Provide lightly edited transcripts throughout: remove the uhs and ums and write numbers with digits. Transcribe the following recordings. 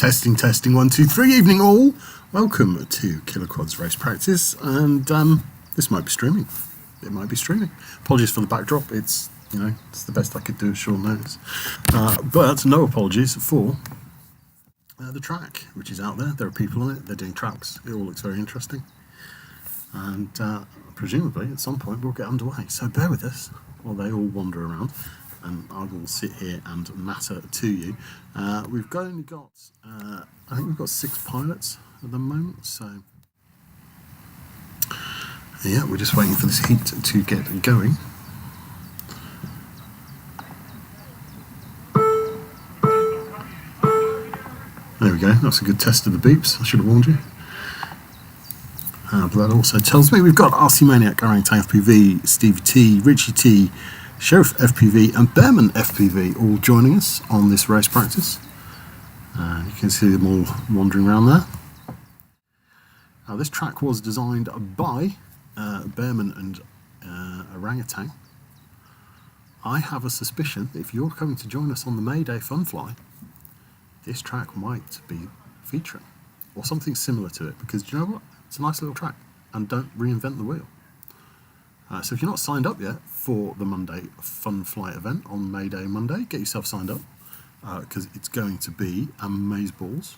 Testing, testing, 1, 2, 3, evening all. Welcome to KillaKwads race practice, and this might be streaming. It might be streaming. Apologies for the backdrop. It's it's the best I could do at short notice. But no apologies for the track, which is out there. There are people on it. They're doing tracks. It all looks very interesting, and presumably at some point we'll get underway. So bear with us while they all wander around, and I will sit here and matter to you. We've only got, I think we've got 6 pilots at the moment, so yeah, we're just waiting for this heat to get going. There we go, that's a good test of the beeps, I should have warned you. But that also tells me we've got RC Maniac, Orangutan FPV, Stevie T, Richie T, Sheriff FPV and Bearman FPV all joining us on this race practice. You can see them all wandering around there. Now this track was designed by Bearman and Orangutan. I have a suspicion that if you're coming to join us on the May Day Fun Fly, this track might be featuring, or something similar to it, because do you know what? It's a nice little track, and don't reinvent the wheel. So if you're not signed up yet for the Monday Fun Flight event on May Day Monday, get yourself signed up, because it's going to be amazeballs.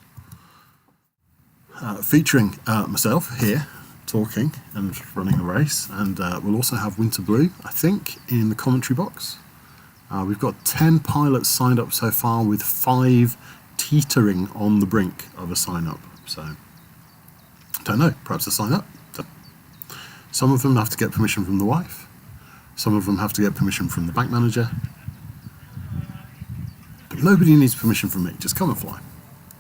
Featuring myself here, talking and running a race, and we'll also have Winter Blue, I think, in the commentary box. We've got 10 pilots signed up so far, with 5 teetering on the brink of a sign-up. So, don't know, perhaps a sign-up. Some of them have to get permission from the wife. Some of them have to get permission from the bank manager. But nobody needs permission from me. Just come and fly.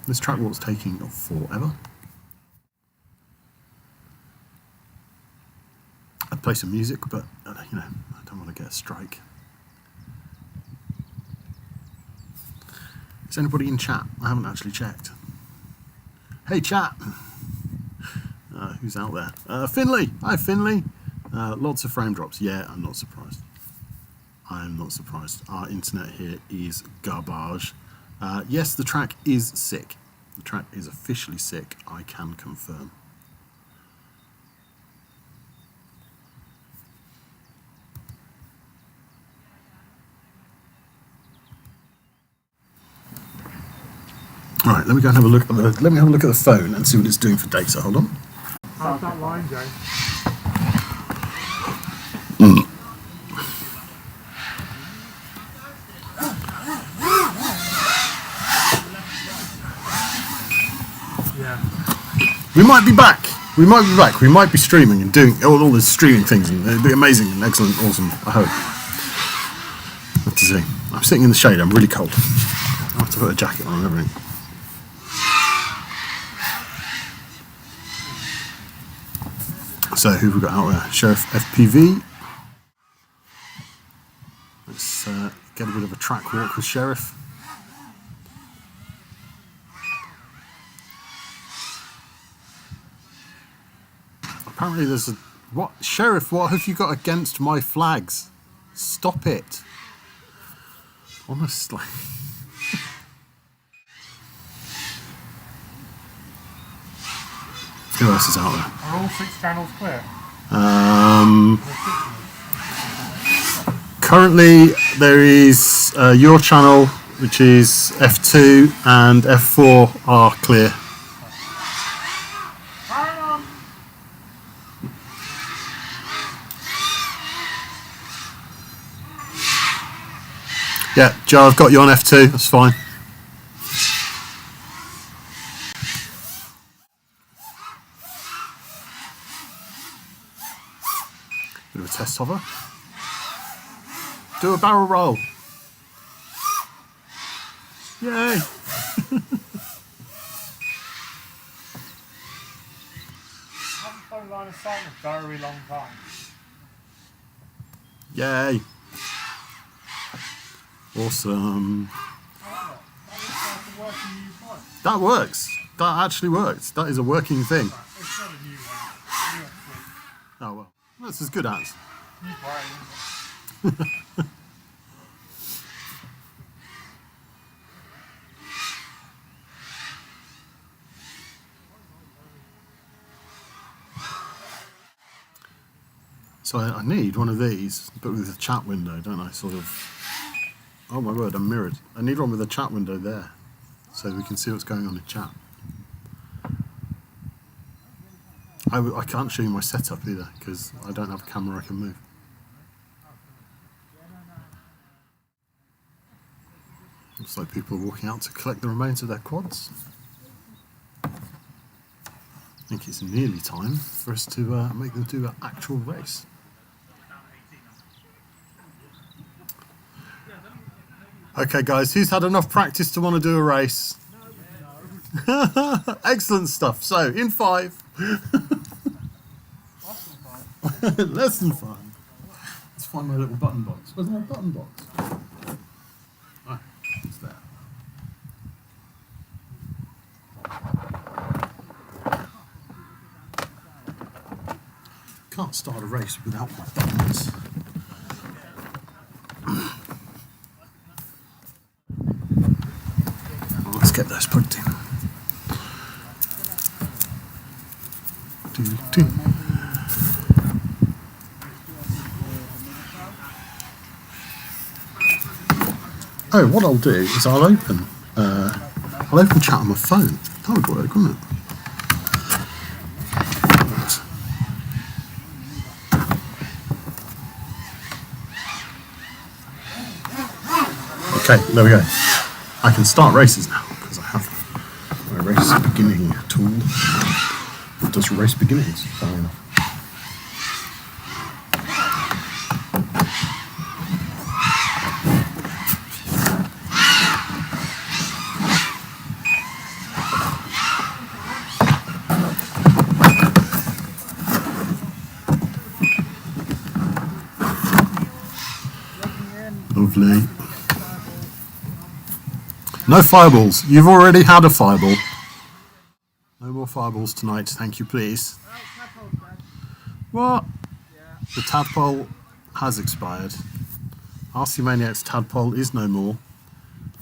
This track walk's taking forever. I'd play some music, but I don't want to get a strike. Is anybody in chat? I haven't actually checked. Hey chat! Who's out there? Finley! Hi Finley! Lots of frame drops. Yeah, I'm not surprised. I'm not surprised. Our internet here is garbage. Yes, the track is sick. The track is officially sick, I can confirm. Right, let me go and have a look at the phone and see what it's doing for data. Hold on. How's that line, Joe? Yeah. We might be back. We might be streaming and doing all the streaming things, and it'll be amazing and excellent, awesome. I hope. What to see? I'm sitting in the shade. I'm really cold. I have to put a jacket on and everything. So who have we got out there? Sheriff FPV. Let's get a bit of a track walk with Sheriff. Apparently there's a... What? Sheriff, what have you got against my flags? Stop it. Honestly. Who else is out there? Are all 6 channels clear? Currently there is your channel, which is F2 and F4 are clear. Yeah, Joe, I've got you on F2, that's fine. Bit of a test hover. Do a barrel roll. Yay! I haven't flown line of sight in a very long time. Yay! Awesome. That works. That actually works. That is a working thing. It's not a new one. Oh well, that's as good as. So I need one of these, but with a chat window, don't I? Sort of. Oh my word, I'm mirrored. I need one with a chat window there, so we can see what's going on in chat. I can't show you my setup either, because I don't have a camera I can move. Looks like people are walking out to collect the remains of their quads. I think it's nearly time for us to make them do an actual race. Okay guys, who's had enough practice to want to do a race? Excellent stuff. So, in 5. Less than 5. Let's find my little button box. Where's my button box? Ah, it's there. Can't start a race without my buttons. Let's get those plugged in. Oh, what I'll do is I'll open chat on my phone. That would work, wouldn't it? Right. Okay, there we go. I can start races now because I have my race beginning tool that does race beginnings. Fair enough. Lovely. No fireballs. You've already had a fireball. No more fireballs tonight, thank you, please. What? The tadpole has expired. RC Maniac's tadpole is no more.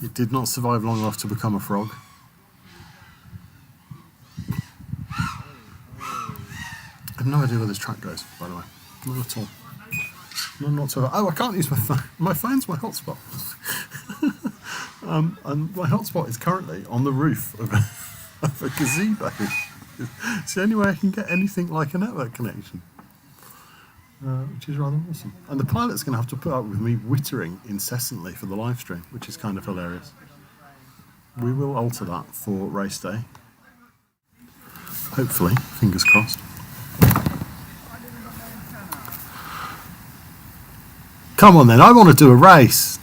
It did not survive long enough to become a frog. I have no idea where this track goes, by the way. Not at all. Not so. Oh, I can't use my phone. My phone's my hotspot. And my hotspot is currently on the roof of a gazebo. It's the only way I can get anything like a network connection, which is rather awesome. And the pilot's going to have to put up with me whittering incessantly for the live stream, which is kind of hilarious. We will alter that for race day. Hopefully, fingers crossed. Come on then, I want to do a race.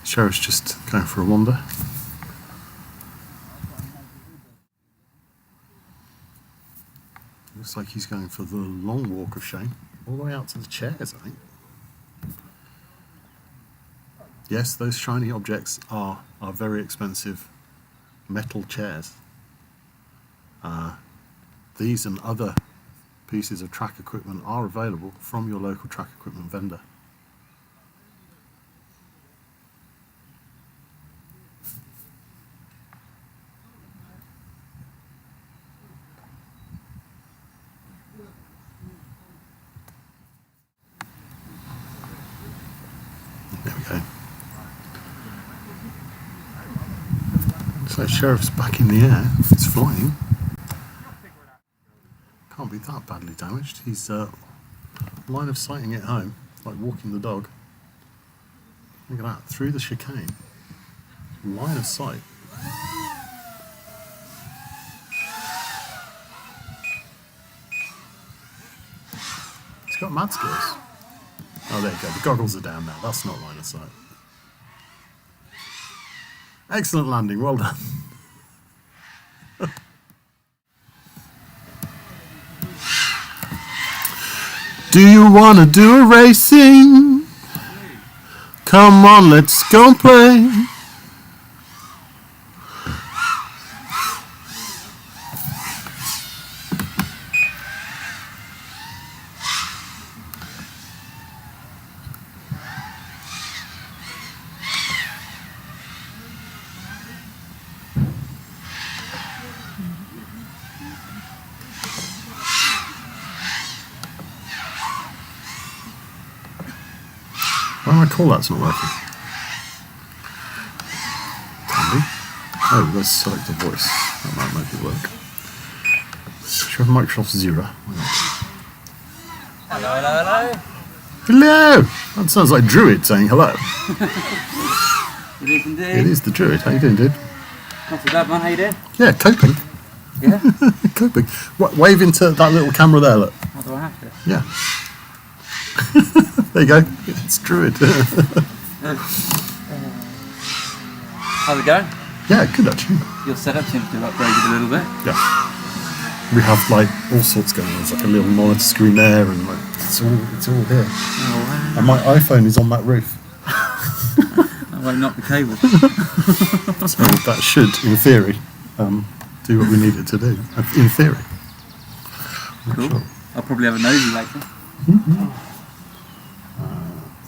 Sheriff's just going for a wander. Looks like he's going for the long walk of shame, all the way out to the chairs, I think. Yes, those shiny objects are very expensive metal chairs. These and other pieces of track equipment are available from your local track equipment vendor. There we go. So Sheriff's back in the air. It's flying. Can't be that badly damaged. He's line of sighting it home, like walking the dog. Look at that, through the chicane. Line of sight. He's got mad skills. Oh, there you go. The goggles are down now. That's not line of sight. Excellent landing. Well done. Do you want to do a racing? Come on, let's go play. my call out's not working? Andy? Oh, let's select a voice. That might make it work. Should we have Microsoft Zero? Hello, hello, hello. Hello! That sounds like Druid saying hello. It is indeed. It is the Druid. How you doing, dude? Not too bad, man. How you doing? Yeah, coping. Yeah? Coping. Wave into that little camera there, look. What do I have to? Yeah. There you go. It's Druid. How's it going? Yeah, good actually. Your setup seems to have upgraded a little bit. Yeah. We have like all sorts going on. There's like a little monitor screen there, and like it's all here. Oh, wow. And my iPhone is on that roof. I won't knock the cable. So that should, in theory, do what we need it to do. In theory. Cool. Sure. I'll probably have a nosy later.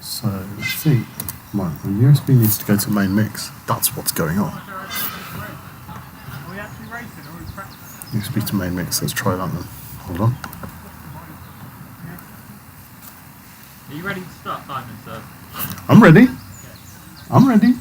So I think right, the USB needs to go to main mix. That's what's going on. Are we actually racing or are we practicing? USB to main mix. Let's try that then. Hold on. Are you ready to start, Simon, sir? I'm ready. I'm ready.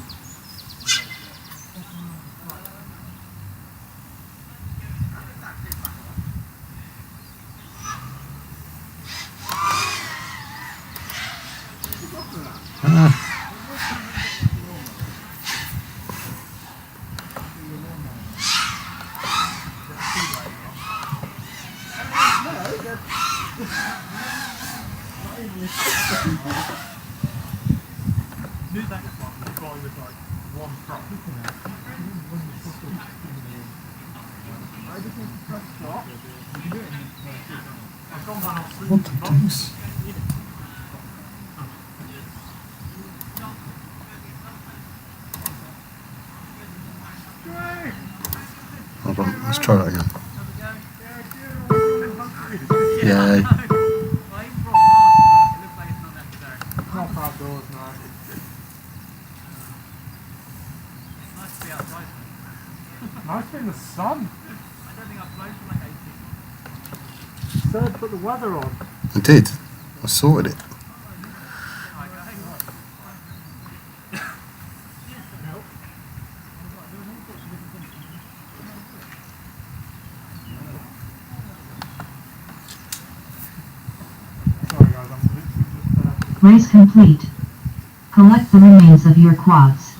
What the deuce? Hold on, let's try that again. Yay. Not outdoors, no. Nice to be in the sun. I don't think I've flown for like 18 months. Sir, put the weather on. I did. I sorted it. Sorry guys, I'm literally just Race complete. Collect the remains of your quads.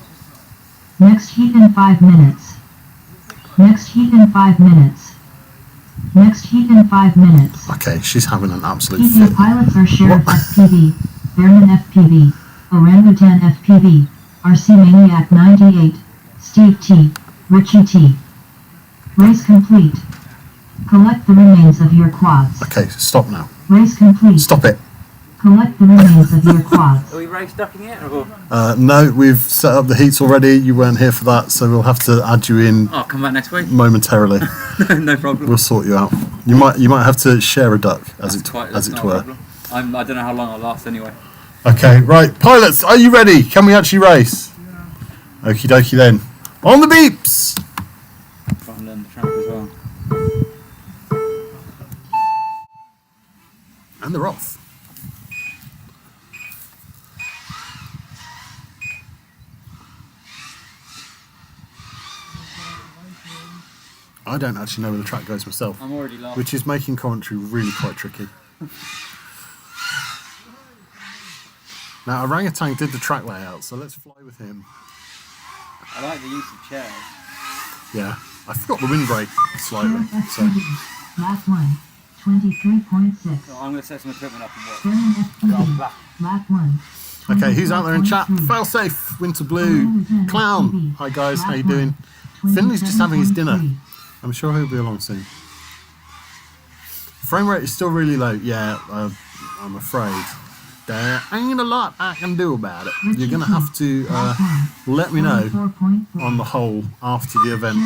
Next heat in 5 minutes. Next heat in 5 minutes. Next heat in 5 minutes. Okay, she's having an absolute PV fit. pilots are Sheriff What? FPV, Airman FPV, Orangutan FPV, RC Maniac 98, Steve T, Richie T. Race complete. Collect the remains of your quads. Okay, stop now. Race complete. Stop it. Collect the remains of your quads. Are we race ducking it? Or? No, we've set up the heats already. You weren't here for that, so we'll have to add you in Oh, I'll come back next week. momentarily. No problem. We'll sort you out. You might have to share a duck, as That's it not a were. problem. I don't know how long I'll last anyway. Okay, right, pilots, are you ready? Can we actually race? Okie dokie then. On the beeps. Try and learn the track as well. And they're off. I don't actually know where the track goes myself, I'm already laughing. which is making commentary really quite tricky. Now, Orangutan did the track layout, so let's fly with him. I like the use of chairs. Yeah, I forgot the windbreak slightly, Sheriff so FPV, lap 1, 23.6. So I'm going to set some equipment up and watch. Airman FPV, lap 1. okay, who's out there in chat? 24.3. Fail safe, Winter Blue, Clown. Hi guys, how you doing? Finley's just having his dinner. I'm sure he'll be along soon. Frame rate is still really low. Yeah, I'm afraid. There ain't a lot I can do about it. You're going to have to let me know on the whole after the event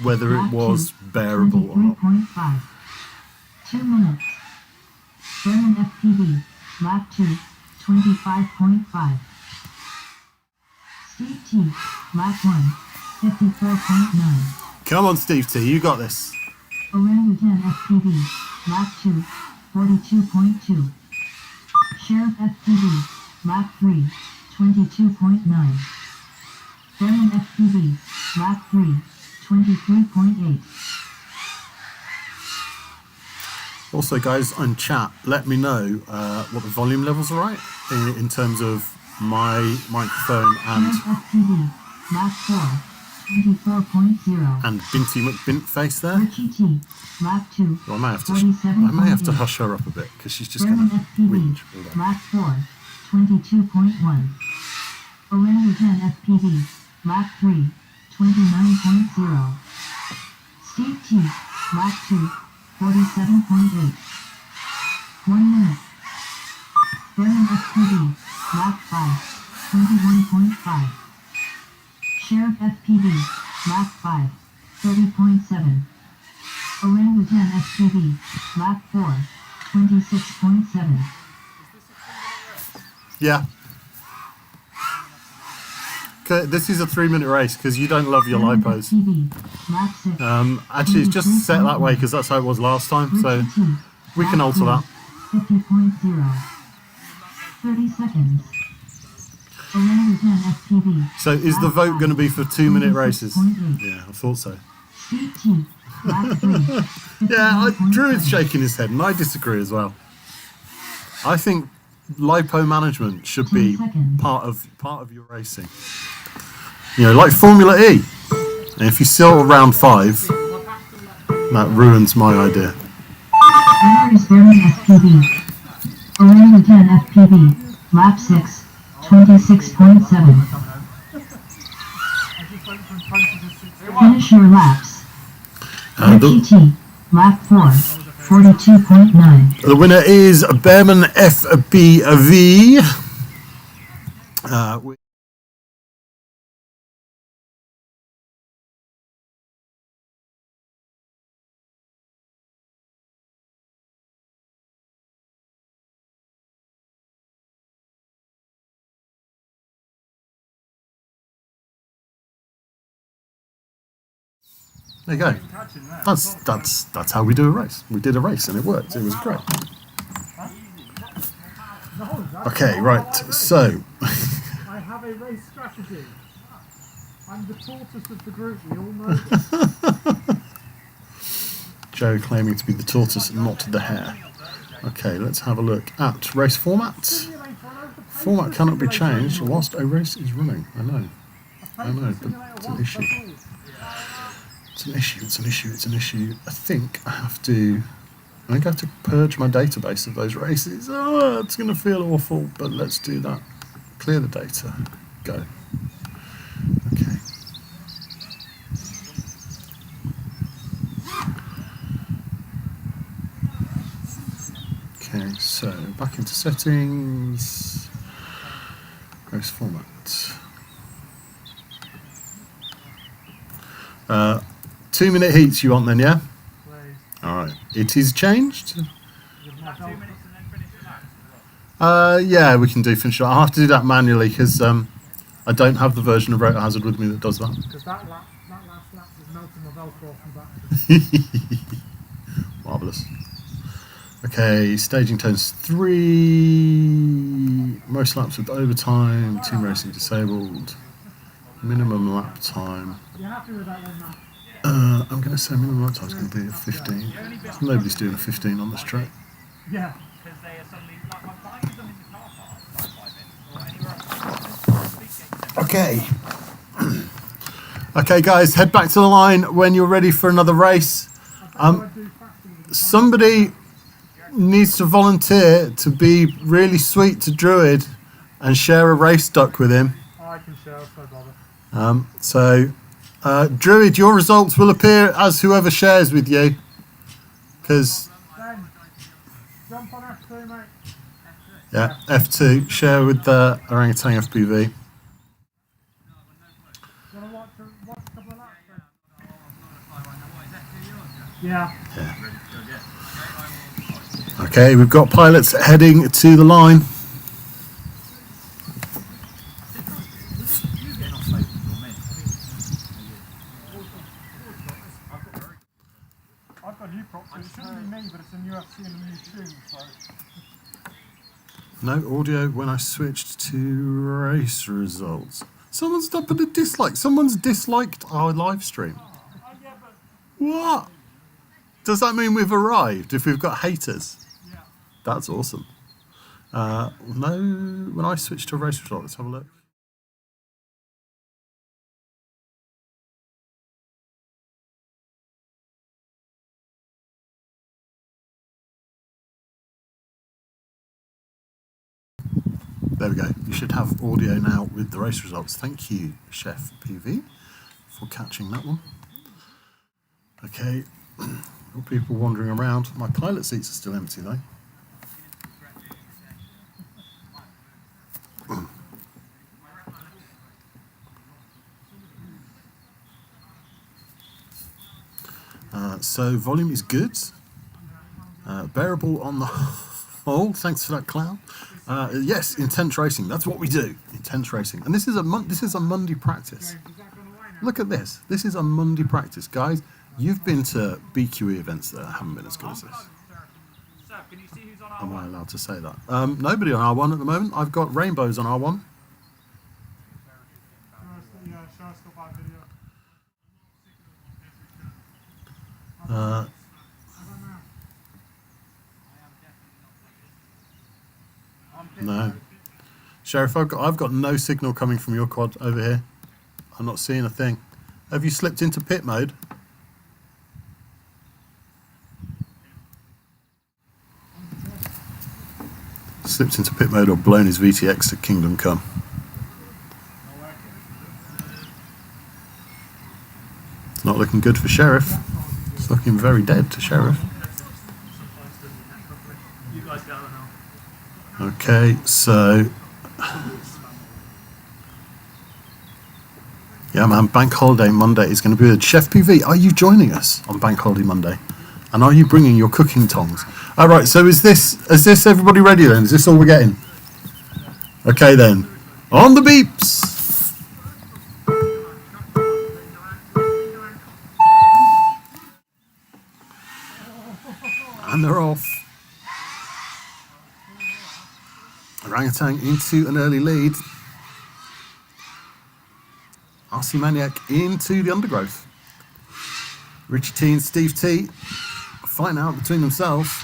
whether it was bearable or not. 23.5. 2 minutes. German FPV, lap 2, 25.5. Steve T, lap 1, 54.9. Come on, Steve T, you got this. Orangutan FPV, lap 2, 42.2. Sheriff FPV, lap 3, 22.9. Berman FPV, lap 3, 23.8. Also, guys, on chat, let me know what the volume levels are right in terms of my microphone and FPV, lap 4, 24.0. and Binty McBintface there. Richie T, lap 2, Well, I may have to 47.8. hush her up a bit because she's just going Berman to FPV, whinge all day. lap 4, 22.1. Orangutan FPV, lap 3, 29.0. Steve T, lap 2, 47.8. 1 minute. Berman FPV, lap 5, 21.5. Sheriff FPV, lap 5, 30.7. Orangutan FPV, lap 4, 26.7. Yeah. Okay, this is a 3-minute race because you don't love your lipos. FPV, lap 6, Actually, it's just set that way because that's how it was last time, so Richie T, we can lap alter 3, that. 50.0. 30 seconds. Orangutan FPV. So is the vote going to be for 2-minute races? Yeah, I thought so. Steve T, lap 3, Yeah, Drew is 51.7. shaking his head, and I disagree as well. I think lipo management should be 10 seconds. part of your racing. You know, like Formula E. And if you sell round 5, that ruins my idea. Winner is Berman FPV. Orangutan FPV, lap 6, 26.7. Finish your laps. Richie T, lap 4, 42.9. The winner is Bearman FBV. There you go. That's how we do a race. We did a race and it worked. It was great. Okay, right. So I have a race strategy. I'm the tortoise of the group, we all know this. Joe claiming to be the tortoise and not the hare. Okay, let's have a look at race format. Format cannot be changed whilst a race is running. I know, but it's an issue. It's an issue. I think I have to purge my database of those races. Oh, it's going to feel awful, but let's do that. Clear the data. Go. Okay. Okay, so back into settings. Race format. 2-minute heats you want then, yeah? Alright. It is changed. Yeah, we can do finish. I'll have to do that manually because I don't have the version of Rotor Hazard with me that does that. Because that last lap was melting my Velcro off my back. Marvellous. Okay, staging turns 3. Most laps with overtime. Team racing disabled. Minimum lap time. You're happy with that one, Matt? I'm going to say minimum lap time is going to be a 15. Nobody's doing a 15 on this track. Yeah. Okay. Okay, guys, head back to the line when you're ready for another race. Somebody needs to volunteer to be really sweet to Druid and share a race duck with him. I can share, no bother. Druid, your results will appear as whoever shares with you. Because, Ben, jump on F2, mate. yeah, F2, share with the Orangutan FPV. Want to watch a couple of laps, then? Yeah. Okay, we've got pilots heading to the line. I've got a new prop, so it shouldn't be me, but it's a new FC and a new tune, so... No audio when I switched to race results. Someone's put a dislike. Someone's disliked our live stream. What? Does that mean we've arrived if we've got haters? That's awesome. No, when I switch to race results, let's have a look. There we go. You should have audio now with the race results. Thank you, Chef PV, for catching that one. Okay, all people wandering around. My pilot seats are still empty though. So volume is good. Bearable on the whole. Thanks for that, Clown. Yes, intense racing. That's what we do. Intense racing. And this is a Monday practice. Look at this. This is a Monday practice, guys. You've been to BQE events that haven't been as good as this. Am I allowed to say that? Nobody on R1 at the moment. I've got rainbows on R1. No. Sheriff, I've got no signal coming from your quad over here. I'm not seeing a thing. Have you slipped into pit mode? Slipped into pit mode or blown his VTX to Kingdom Come. It's not looking good for Sheriff. It's looking very dead to Sheriff. Okay, so yeah, man, Bank Holiday Monday is going to be with Chef PV. Are you joining us on Bank Holiday Monday? And are you bringing your cooking tongs? All right, so is this everybody ready then? Is this all we're getting? Okay then, on the beeps. And they're off. Orangutan into an early lead. RC Maniac into the undergrowth. Richie T and Steve T fighting out between themselves.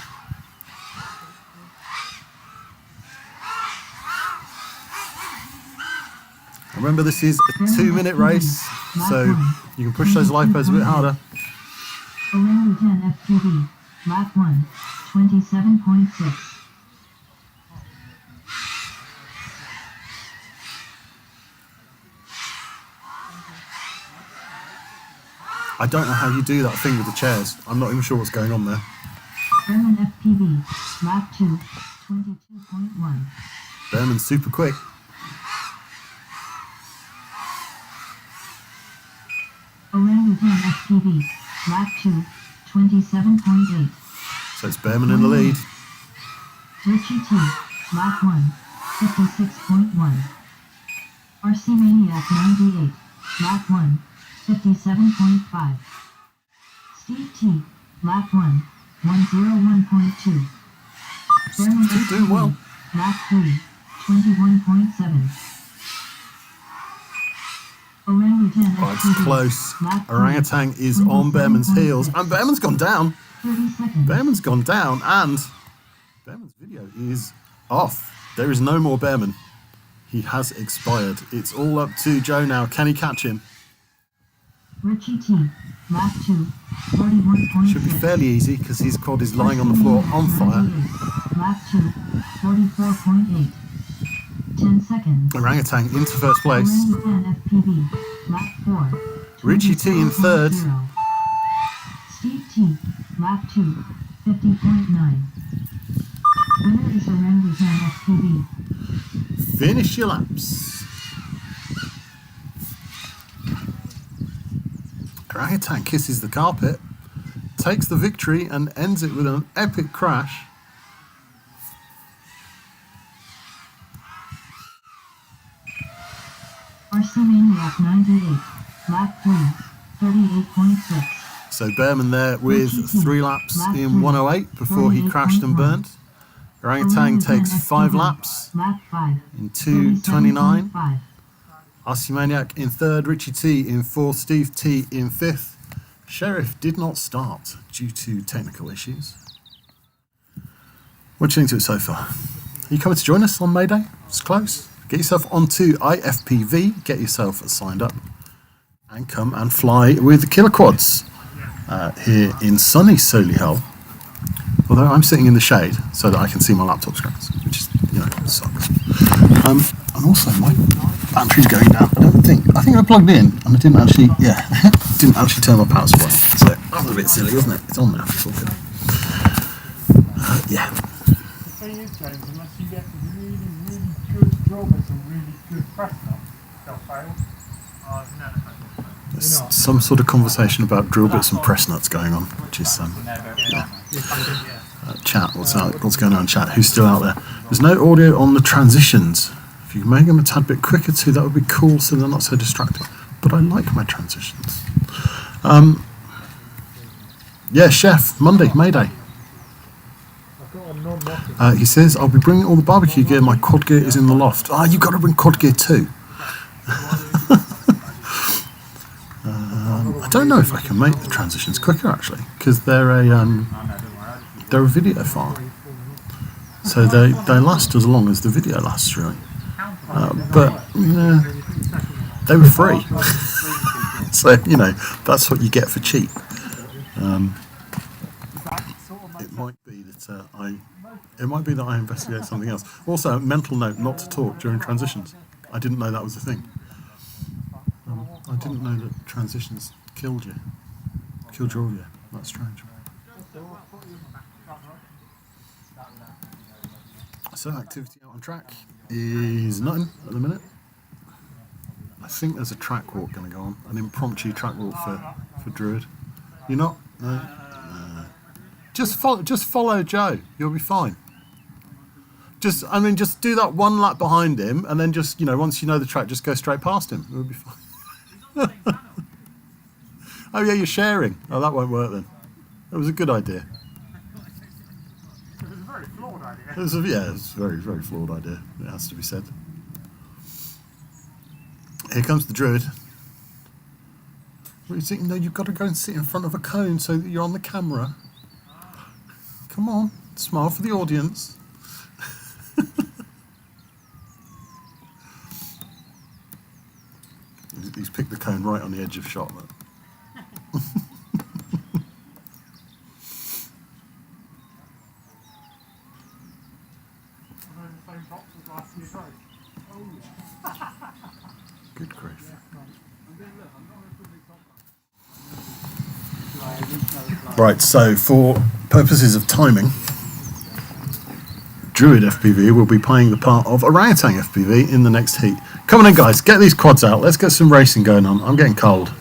Remember, this is a 2-minute race, so you can push those lipos a bit harder. Orangutan FPV, lap 1, 27.6. I don't know how you do that thing with the chairs. I'm not even sure what's going on there. Berman FPV, lap 2, 22.1. Berman's super quick. Orangutan FPV, lap 2, 27.8. So it's Berman in the lead. Richie T, lap 1, 56.1. RC Maniac 98, lap 1, 57.5. Steve T, lap 1, 101.2. Berman Steve doing well. lap 3, 21.7. Orangutan Oh, it's FPV, close. lap 3, Orangutan is on Behrman's heels, 27.6. and Behrman's gone down. 30 seconds. Behrman's gone down, and Behrman's video is off. There is no more Behrman. He has expired. It's all up to Joe now. Can he catch him? Richie T, lap 2, 41.6. Should be fairly easy because his quad is lying on the floor on fire. Lap 2, 44.8. 10 seconds. Orangutan into first place. Orangutan FPV, lap 4. Richie T in third. 24.0. Steve T, lap 2, 50.9. Winner is Orangutan FPV. Finish your laps. Orangutan kisses the carpet, takes the victory, and ends it with an epic crash. RC Maniac 98, lap 3, 38.6. So Behrman there with 3 laps in 108 before he crashed and burnt. Orangutan takes 5 laps Lap 5. in 2:29. 37.5. RC Maniac in 3rd, Richie T in 4th, Steve T in 5th. Sheriff did not start due to technical issues. What do you think to it so far? Are you coming to join us on May Day? It's close. Get yourself onto IFPV, get yourself signed up, and come and fly with the KillaKwads here in sunny Solihull. Although I'm sitting in the shade so that I can see my laptop screens, which is, sucks. And also my battery's going down. I think I plugged in and I didn't actually turn my power supply. So that was a bit silly, wasn't it? It's on now. It's all good. Yeah. The thing is, James, unless you get really, really good drawbacks and really good press nuts, they'll fail. There's some sort of conversation about drill bits and press nuts going on, which is chat. What's going on in chat? Who's still out there? There's no audio on the transitions. If you can make them a tad bit quicker too, that would be cool, so they're not so distracting. But I like my transitions. Yeah, Chef, Monday, May Day. He says, I'll be bringing all the barbecue gear. My quad gear is in the loft. You've got to bring quad gear too. I don't know if I can make the transitions quicker actually, because they're a video file, so they last as long as the video lasts really. But they were free, so that's what you get for cheap. It might be that I investigate something else. Also, mental note: not to talk during transitions. I didn't know that was a thing. I didn't know that transitions killed your audio. That's strange. So activity out on track is nothing at the minute. I think there's a track walk going to go on, an impromptu track walk for Druid. You're not? No. Just follow Joe. You'll be fine. Just do that one lap behind him, and then just once you know the track, just go straight past him. It'll be fine. Oh yeah, you're sharing. Oh, that won't work then. It was a good idea. It was a very flawed idea. It was a very, very flawed idea. It has to be said. Here comes the Druid. What do you think? No, you've got to go and sit in front of a cone so that you're on the camera. Come on, smile for the audience. He's picked the cone right on the edge of shot. Good grief. Right, so for purposes of timing, Druid FPV will be playing the part of Orangutan FPV in the next heat. Come on in guys, get these quads out, let's get some racing going on. I'm getting cold.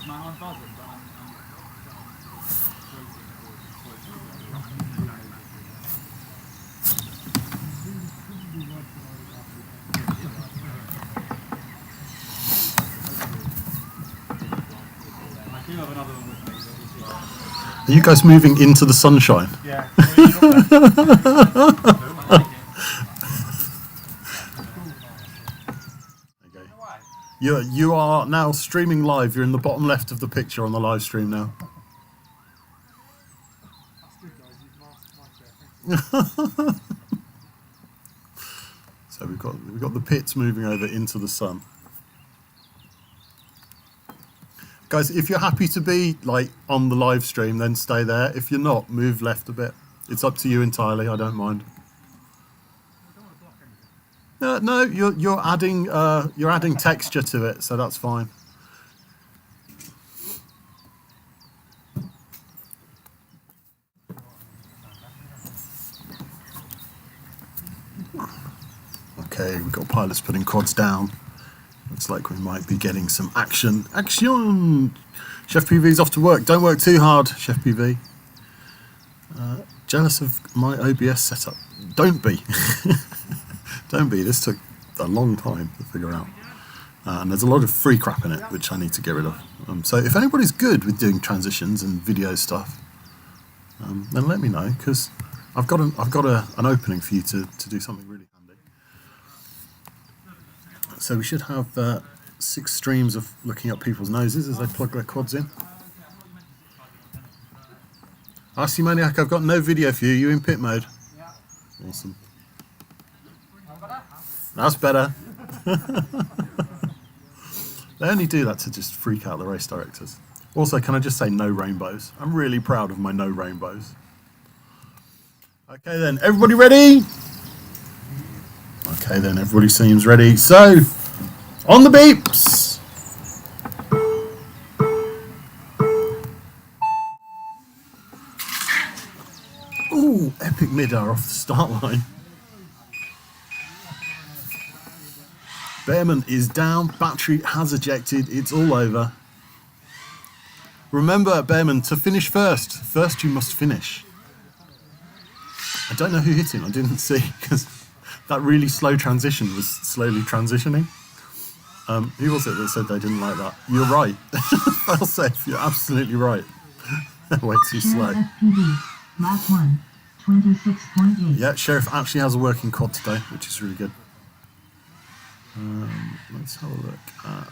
Are you guys moving into the sunshine? Yeah. You are now streaming live. You're in the bottom left of the picture on the live stream now. So we've got the pits moving over into the sun. Guys, if you're happy to be on the live stream, then stay there. If you're not, move left a bit. It's up to you entirely. I don't mind. No, you're adding texture to it, so that's fine. Okay, we've got pilots putting quads down. Looks like we might be getting some action. Action! Chef PV's off to work. Don't work too hard, Chef PV. Jealous of my OBS setup. Don't be. Don't be. This took a long time to figure out. And there's a lot of free crap in it, which I need to get rid of. So if anybody's good with doing transitions and video stuff, then let me know, because I've got an opening for you to do something really handy. So we should have 6 streams of looking up people's noses as they plug their quads in. RC Maniac, I've got no video for you. You in pit mode? Awesome. That's better. They only do that to just freak out the race directors. Also, can I just say no rainbows? I'm really proud of my no rainbows. Okay then, everybody ready? Okay then, everybody seems ready. So, on the beeps! Ooh, epic mid-air off the start line. Behrman is down, battery has ejected, it's all over. Remember, Behrman, to finish first. First you must finish. I don't know who hit him, I didn't see, because that really slow transition was slowly transitioning. Who was it that said they didn't like that? You're right. Fail safe, you're absolutely right. Way too slow. FPV, lap 1, 26.8. Yeah, Sheriff actually has a working quad today, which is really good. Let's have a look at...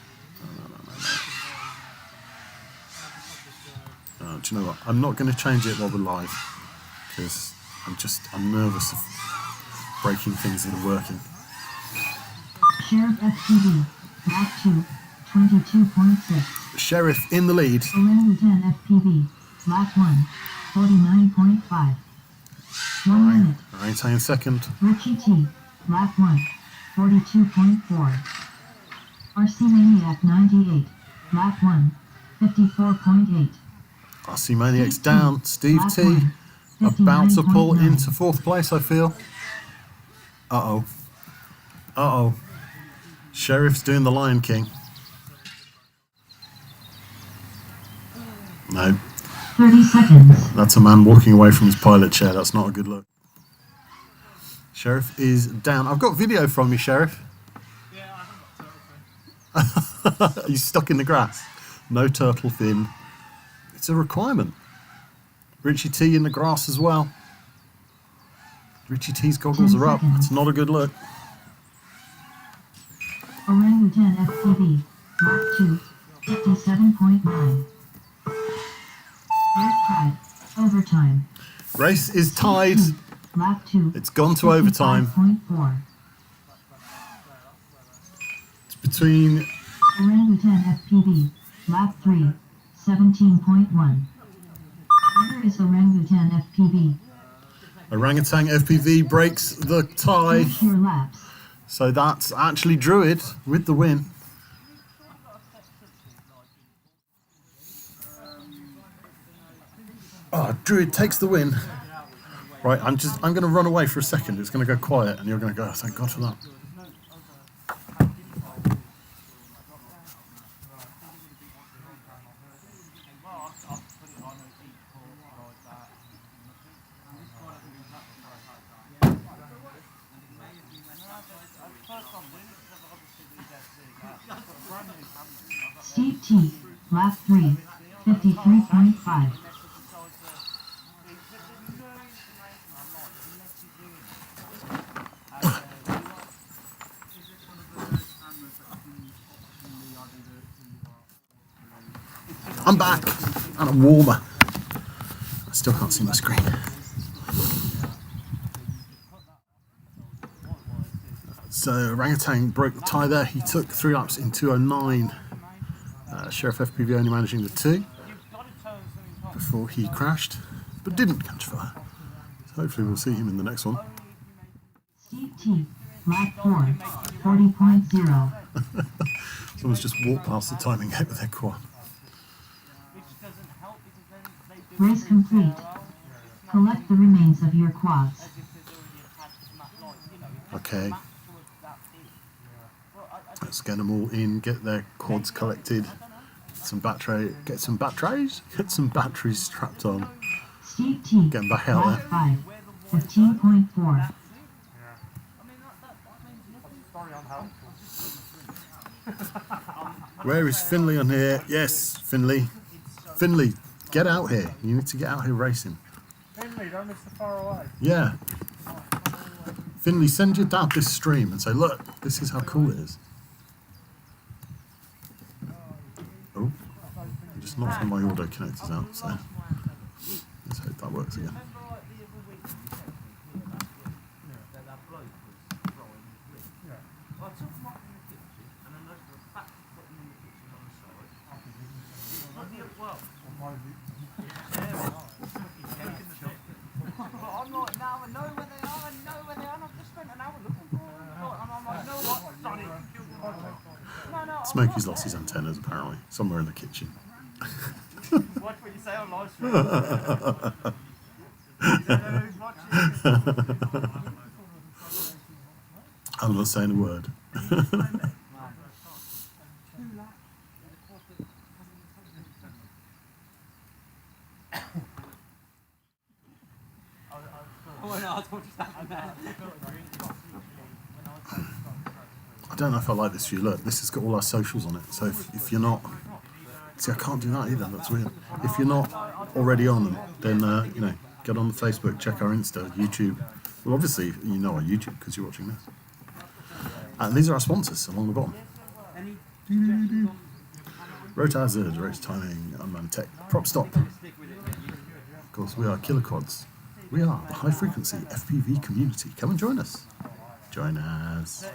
do you know what? I'm not going to change it while we're live, because I'm nervous of breaking things that are working. Sheriff FPV, lap 2, 22.6. Sheriff in the lead. Orangutan FPV, lap 1, 49.5. 1 minute. Orangutan second. Richie T, lap 1, 42.4. RC Maniac 98, lap 1, 54.8. RC Maniac's down. Steve T about to pull into 4th place, I feel. Uh-oh. Uh-oh. Sheriff's doing the Lion King. No. 30 seconds. That's a man walking away from his pilot chair. That's not a good look. Sheriff is down. I've got video from you, Sheriff. Yeah, I haven't got turtle fin. Are you stuck in the grass? No turtle fin. It's a requirement. Richie T in the grass as well. Richie T's goggles are up. It's not a good look. Orangutan FPV, lap 2, 57.9. Race tied, overtime. Race is tied. Lap 2, It's gone to overtime. 55.4. It's between... Orangutan FPV, lap 3, 17.1. Where is Orangutan FPV? Orangutan FPV breaks the tie. Finish your laps. So that's actually Druid with the win. Oh, Druid takes the win. Right, I'm going to run away for a second. It's going to go quiet and you're going to go, oh, thank God for that. Steve T, lap 3, 53.5. I'm back and I'm warmer. I still can't see my screen. So Orangutan broke the tie there. He took 3 laps in 2:09. Sheriff FPV only managing the 2 before he crashed, but didn't catch fire. So hopefully we'll see him in the next one. Steve T, lap 4, 40.0. Someone's just walked past the timing gate with their quad. Race complete. Collect the remains of your quads. Okay. Let's get them all in, get their quads collected. Get some batteries strapped on. Steve T, Get 'em back out lap there. 5, 15.4. Where is Finley on here? Yes, Finley. Finley, get out here. You need to get out here racing. Finley, don't miss the far away. Yeah. Finley, send your dad this stream and say, look, this is how cool it is. Oh, I just knocked one of my audio connectors out, so let's hope that works again. I'm like, now I know where they are, I know where they are, and I've just spent an hour looking for them. And I'm like, no, what? Done it. No, Smokey's lost his antennas apparently, somewhere in the kitchen. watch what you say on live stream. You don't know who's watching. I'm not saying a word. I don't know if I like this view. Look, this has got all our socials on it. So if you're not, see, I can't do that either. That's weird. If you're not already on them, then you know, get on the Facebook, check our Insta, YouTube. Well, obviously you know our YouTube because you're watching this. And these are our sponsors along the bottom. Road hazard, race timing, unmanned tech, prop stop. Of course, we are KillaKwads. We are the high frequency FPV community. Come and join us. Join us.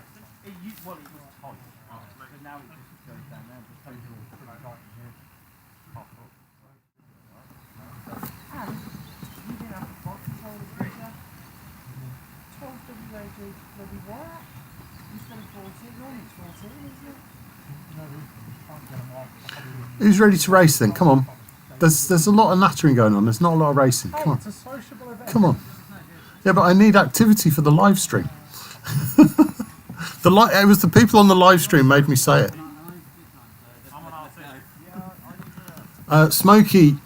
Who's ready to race then? Come on. There's a lot of nattering going on. There's not a lot of racing. Come on. It's a sociable event. Come on. Yeah, but I need activity for the live stream. It was the people on the live stream made me say it. Smokey,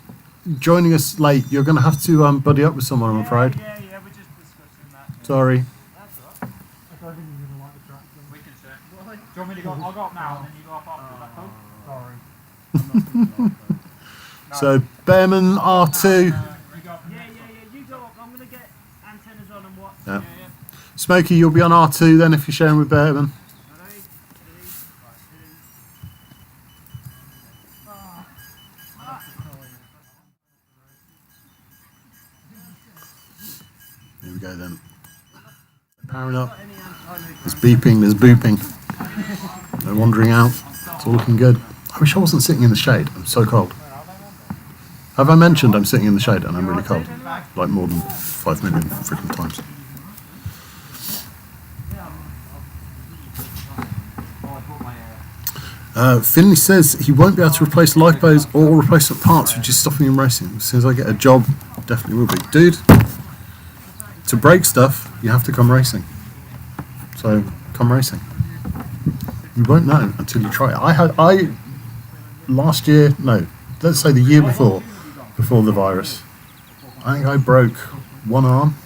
joining us late. You're going to have to buddy up with someone, I'm afraid. Yeah, we're just discussing that. Sorry. That's all right. I don't think you're going to like the track. We can check. Do you want me to go? I'll go up now and then you go up after. Is that cool? Sorry. So, Bearman R2. Yeah, you go up. I'm going to get antennas on and what. Yeah. Smokey, you'll be on R2 then if you're sharing with Bearman. Here we go then. Powering up. There's beeping, there's booping. They're wandering out. It's all looking good. I wish I wasn't sitting in the shade. I'm so cold. Have I mentioned I'm sitting in the shade and I'm really cold? Like more than 5 million freaking times. Finley says he won't be able to replace lifeboats or replacement parts, which is stopping him racing. As soon as I get a job, definitely will be. Dude, to break stuff, you have to come racing. So, come racing. You won't know until you try it. Last year, no, let's say the year before the virus, I think I broke one arm.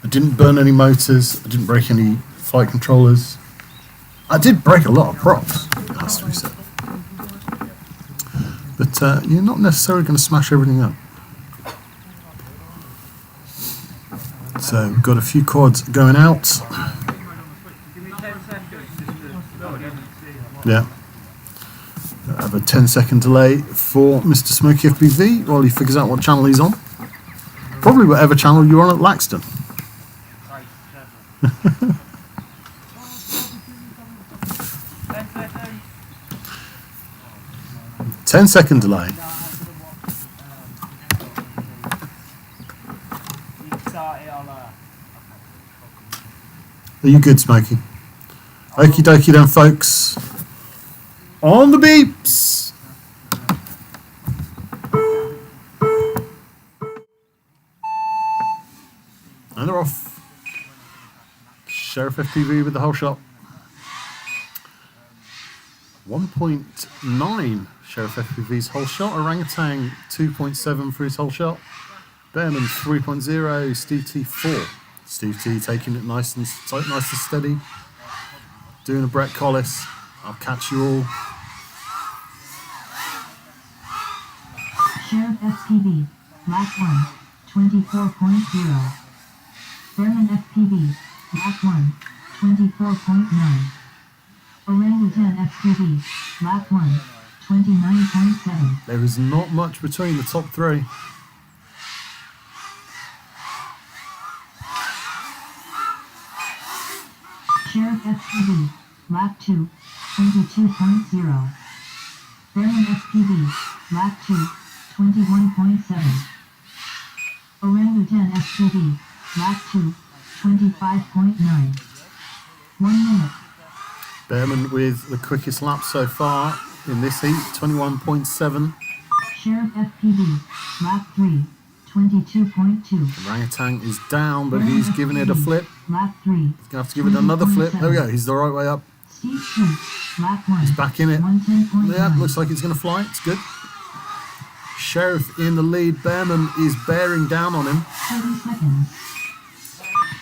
I didn't burn any motors. I didn't break any flight controllers. I did break a lot of props, it has to be said. But you're not necessarily going to smash everything up. So we've got a few quads going out. Yeah. I have a 10-second delay for Mr. Smokey FPV while he figures out what channel he's on. Probably whatever channel you're on at Laxton. 10-second delay. Are you good, Smokey? Okie dokie then, folks. On the beeps! And they're off. Sheriff FPV with the whole shot. 1.9 Sheriff FPV's whole shot. Orangutan 2.7 for his whole shot. Bearman 3.0. Steve T 4. Steve T taking it nice and steady. Doing a Brett Collis. I'll catch you all. Sheriff FPV, lap 1, 24.0. Berman FPV, lap 1, 24.9. Orangutan FPV, lap 1, 29.7. There is not much between the top three. Sheriff FPV, lap 2, 22.0. Berman FPV, lap 2, 21.7. Orangutan FPV, lap 2, 25.9. 1 minute. Behrman with the quickest lap so far in this heat, 21.7. Sheriff FPV, lap 3, 22.2. Orangutan is down, but he's giving it a flip. Lap 3. He's going to have to give it another flip. There we go, he's the right way up. Steve T, lap 1. He's back in it. 110.9. Yeah, looks like it's going to fly. It's good. Sheriff in the lead. Behrman is bearing down on him. 30 seconds.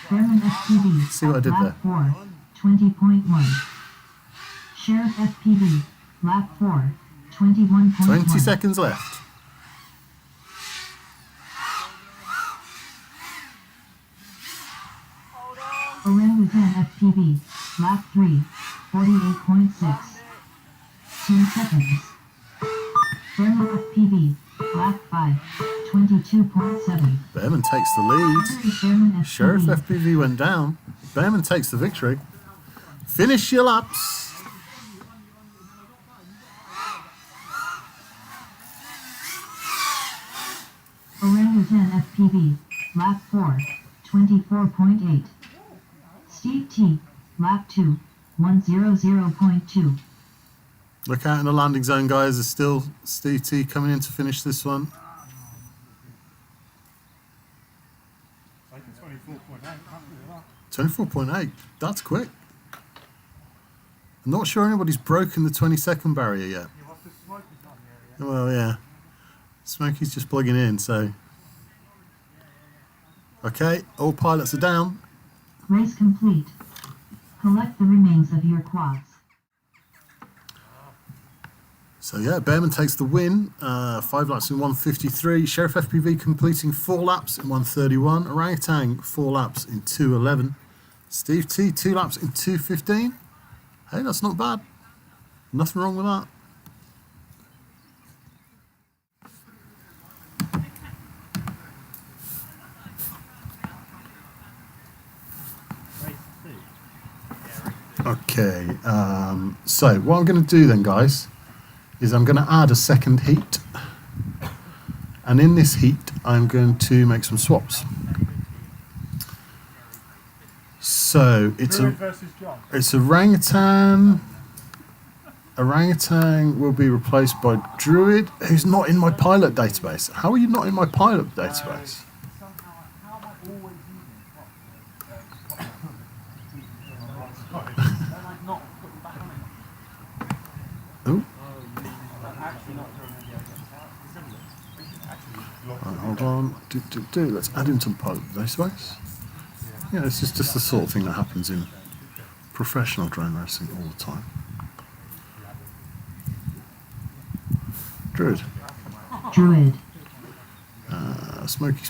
Berman FPV. See what I did there? Lap 4, 20.1. Sheriff FPV, lap 4, 21.1. 20 seconds left. Orangutan FPV, lap 3, 48.6. 10 seconds. Berman FPV, lap 5, 22.7. Behrman takes the lead. Berman FPV. Sheriff FPV went down. Behrman takes the victory. Finish your laps. Orangutan FPV, lap 4, 24.8. Steve T, lap 2, 100.2. Look out in the landing zone, guys. There's still Steve T coming in to finish this one. Like a 24.8. 24.8. That's quick. I'm not sure anybody's broken the 20-second barrier yet. Yeah, what's the smoke is not in the area? Well, yeah. Smokey's just plugging in, so. Okay, all pilots are down. Race complete. Collect the remains of your quads. So yeah, Behrman takes the win. 5 laps in 1:53. Sheriff FPV completing 4 laps in 1:31. Orangutan 4 laps in 2:11. Steve T 2 laps in 2:15. Hey, that's not bad. Nothing wrong with that. Okay, so what I'm going to do then, guys, is I'm going to add a second heat. And in this heat, I'm going to make some swaps. So it's Druid versus John. it's orangutan. Orangutan will be replaced by Druid, who's not in my pilot database. How are you not in my pilot database? Somehow, how am I always using not put them back on it? Oh, Actually, not during the right, hold on. Let's add him to the pilot database. Yeah, this is just the sort of thing that happens in professional drone racing all the time. Druid. Druid. Smokey.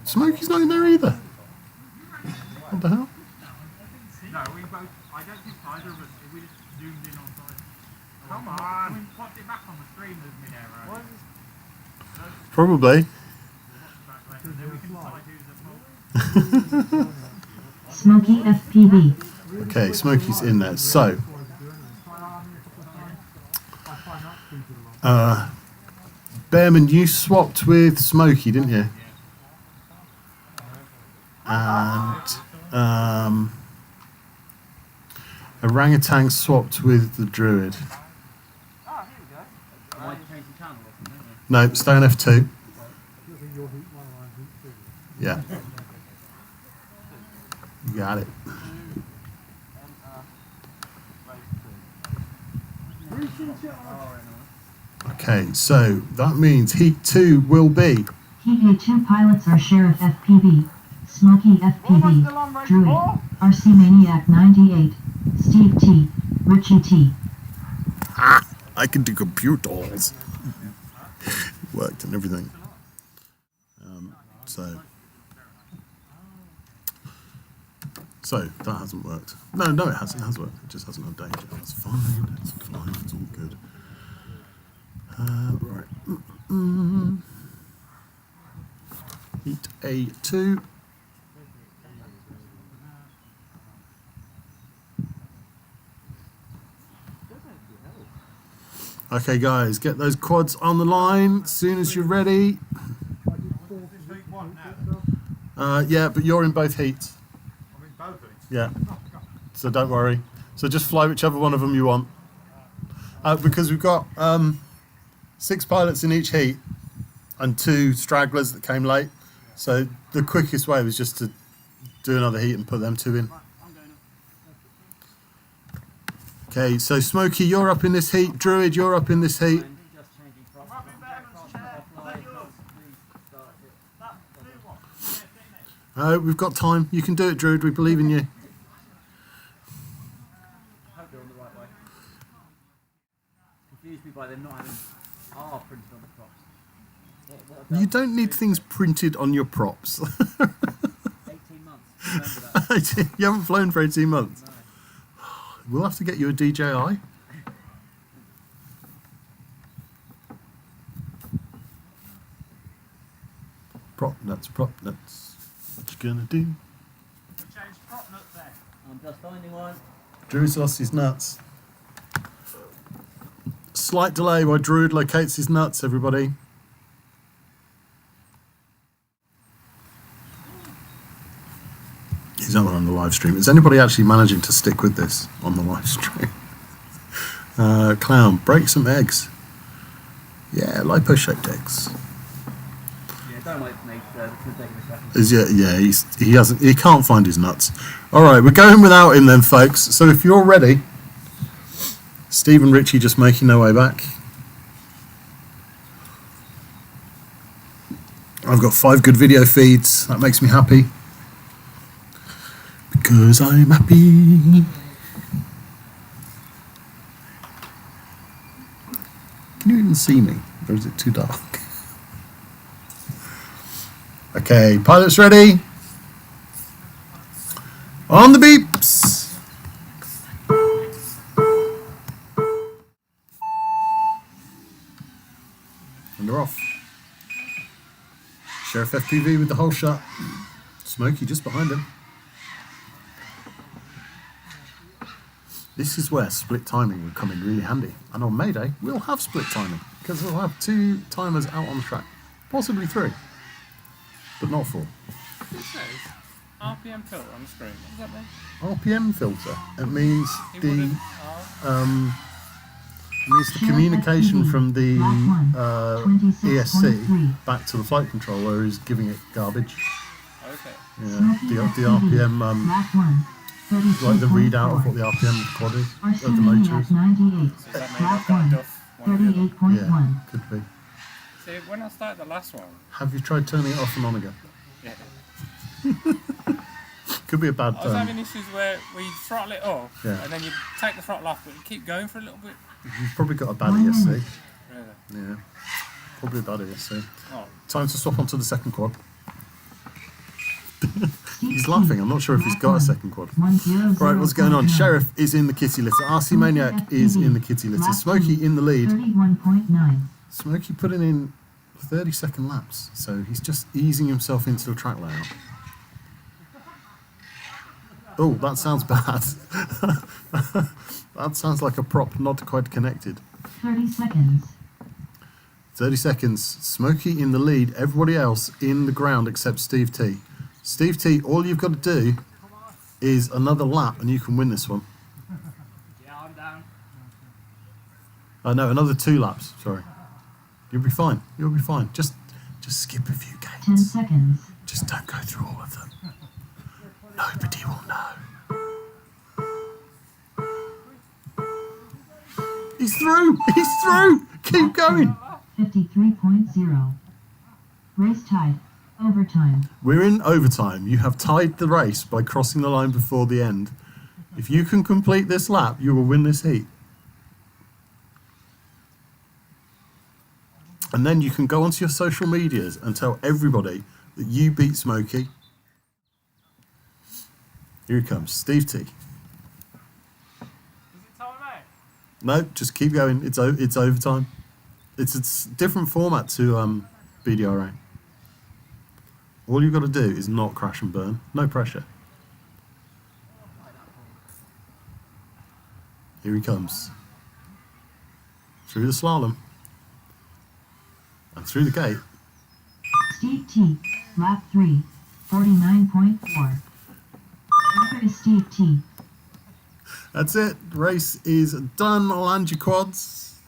Smokey's not in there either. What the hell? No, we both. I don't think either of us. We just zoomed in on side. Come on. We popped it back on the screen as mid-air. Probably. Then we can decide who's the fault. Smoky FPV. Okay, Smokey's in there. So, Behrman, you swapped with Smokey, didn't you? And Orangutan swapped with the Druid. Oh, here we go. Why change the channel or something? No, stay on F2. Yeah. You got it. Okay, so that means Heat 2 will be Heat A2 pilots are Sheriff FPV, Smoky FPV, Druid, RC Maniac 98, Steve T, Richie T. I can do computers. Worked and everything. So that hasn't worked. No, it hasn't. It has worked. It just hasn't updated. That's fine. It's fine. It's all good. Right. Heat A2. Okay, guys, get those quads on the line as soon as you're ready. Yeah, but you're in both heats. I'm in both heats. Yeah. So don't worry. So just fly whichever one of them you want. Because we've got 6 pilots in each heat and 2 stragglers that came late. So the quickest way was just to do another heat and put them 2 in. Okay, so Smokey, you're up in this heat. Druid, you're up in this heat. We've got time. You can do it, Druid. We believe in you. Confused me by them not having R printed on the props. You don't need things printed on your props. 18 months. Remember that. You haven't flown for 18 months. No. We'll have to get you a DJI. Prop nuts, prop nuts. What you gonna do? Change prop nut there. I'm just finding one. Druid's lost his nuts. Slight delay while Druid locates his nuts, everybody. He's not on the live stream. Is anybody actually managing to stick with this on the live stream? Clown, break some eggs. Yeah, lipo-shaped eggs. Yeah, don't wait for me to take a second. He can't find his nuts. All right, we're going without him then, folks. So if you're ready, Steve and Richie just making their way back. I've got 5 good video feeds. That makes me happy. Because I'm happy. Can you even see me? Or is it too dark? Okay, pilots ready? On the beeps! And they're off. Sheriff FPV with the whole shot. Smokey just behind him. This is where split timing will come in really handy. And on Mayday, we'll have split timing because we'll have 2 timers out on the track. Possibly 3, but not 4. It says RPM filter on the screen. What does that mean? RPM filter. It means It the wouldn't. communication from the 26.3. ESC back to the flight controller is giving it garbage. Okay. Yeah, the RPM, Lap 1. like the readout of what the RPM of the quad is, RC of the motor is. 98. So that means Lap I've got 1. duff one or the other. 38.1. Yeah, could be. See, when I started the last one, Have you tried turning it off and on again? yeah, Could be a bad I was having turn. issues where we throttle it off, Yeah. and then you take the throttle off, but you keep going for a little bit. You've probably got a bad ESC. Really? Yeah, probably a bad ESC. Oh, Time to swap onto the second quad. He's laughing. I'm not sure if he's got a second quad. Right, what's going on? Sheriff is in the kitty litter. RC Maniac is in the kitty litter. Smokey in the lead. 31.9. Smokey putting in 30-second laps, so he's just easing himself into the track layout. Oh, that sounds bad. That sounds like a prop not quite connected. 30 seconds. 30 seconds. Smokey in the lead. Everybody else in the ground except Steve T. Steve T, all you've got to do is another lap and you can win this one. Yeah, I'm down. No, another 2 laps. Sorry. You'll be fine. You'll be fine. Just skip a few 10 gates. seconds. Just don't go through all of them. Nobody will know. He's through! He's through! Keep going! 53.0. Race tied. Overtime. We're in overtime. You have tied the race by crossing the line before the end. If you can complete this lap, you will win this heat. And then you can go onto your social medias and tell everybody that you beat Smokey. Here he comes, Steve T. Is it time out? No, just keep going. It's overtime. It's a different format to BDRA. All you've got to do is not crash and burn. No pressure. Here he comes. Through the slalom. And through the gate. Steve T, lap 3, 49.4. Here is Steve T. That's it. Race is done. Land your quads.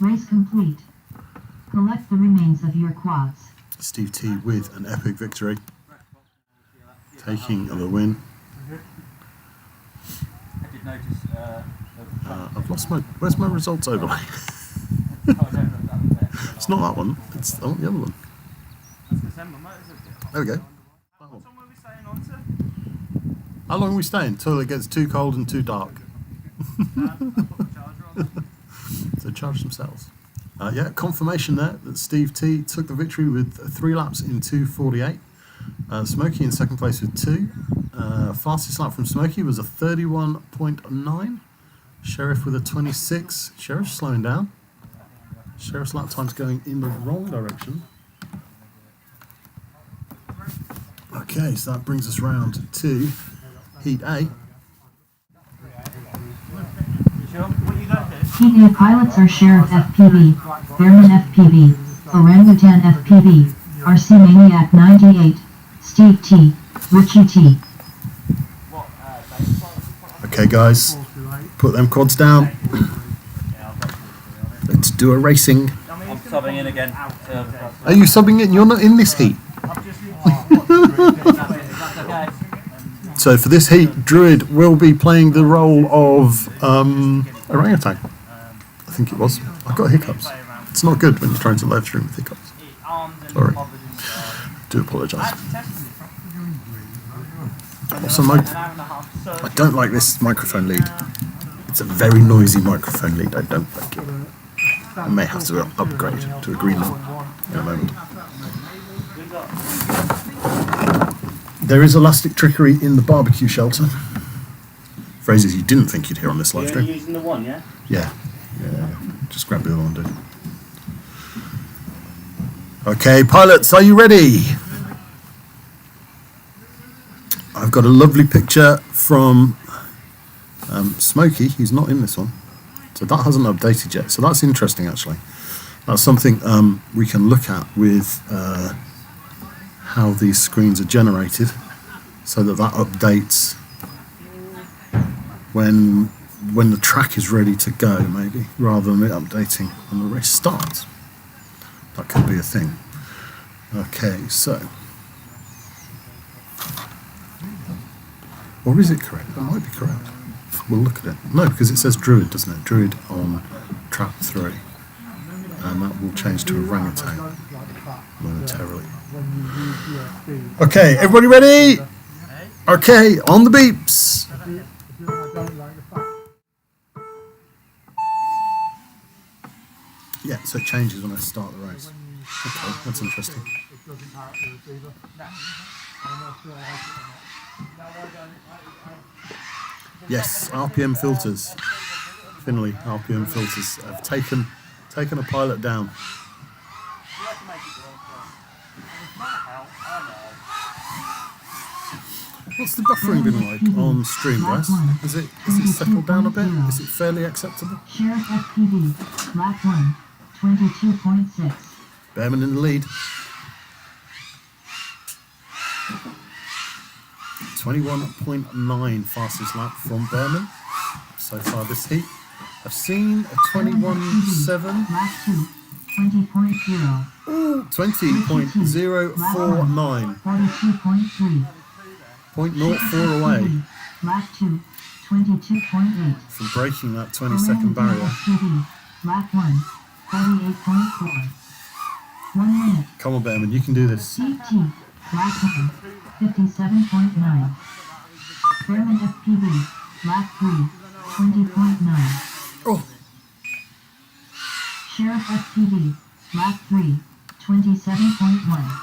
Race complete. Collect the remains of your quads. Steve T with an epic victory. Taking the win. I did notice. I've lost my... Where's my results overlay? It's not that one. It's the other one. There we go. How long are we staying? Till it gets too cold and too dark. So charge themselves. Yeah, confirmation there that Steve T took the victory with 3 laps in 2:48. Smokey in second place with 2. Fastest lap from Smokey was a 31.9. Sheriff with a 26. Sheriff's slowing down. Sheriff's lap time's going in the wrong direction. Okay, so that brings us round to Heat A. Heat A pilots are Sheriff FPV, Bearman FPV, Orangutan FPV, RC Maniac 98, Steve T, Richie T. Okay guys, put them quads down. Let's do a racing. I'm subbing in again. Are you subbing in? You're not in this heat. So for this heat, Druid will be playing the role of orangutan. I think it was. I've got hiccups. It's not good when you're trying to live stream with hiccups. Sorry. Do apologise. Also, I don't like this microphone lead. It's a very noisy microphone lead. I don't like it. I may have to upgrade to a green one in a moment. There is elastic trickery in the barbecue shelter. Phrases you didn't think you'd hear on this live stream. You're using the one, yeah? Yeah. Just grab the other one, dude. Okay, pilots, are you ready? I've got a lovely picture from Smokey. He's not in this one. So that hasn't updated yet. So that's interesting, actually. That's something we can look at with how these screens are generated, so that updates when the track is ready to go, maybe, rather than it updating when the race starts. That could be a thing. Okay, so... Or is it correct? That might be correct. We'll look at it. No, because it says Druid, doesn't it? Druid on track 3. And that will change to orangutan momentarily. Okay, everybody ready? Okay, on the beeps. Yeah, so it changes when I start the race. Okay, that's interesting. Yes, RPM filters. Finally, RPM filters have taken a pilot down. What's the buffering been like on stream, guys? Is it settled down a bit? Is it fairly acceptable? Sheriff FPV, lap 1, 22.6. Bearman in the lead. 21.9 fastest lap from Bearman so far this heat. I've seen a 21.7. Lap 2, 20.0. Ooh, 20.049. 42.3. 0.04 away Lap 2, 22.8. from breaking that 20-second barrier. FPV, lap 1, 48.4. 1 minute. Come on, Bearman, you can do this. CT, lap 1, 57.9. Bearman FPV, lap 3, 20.9. Oh, Sheriff FPV, lap 3, 27.1.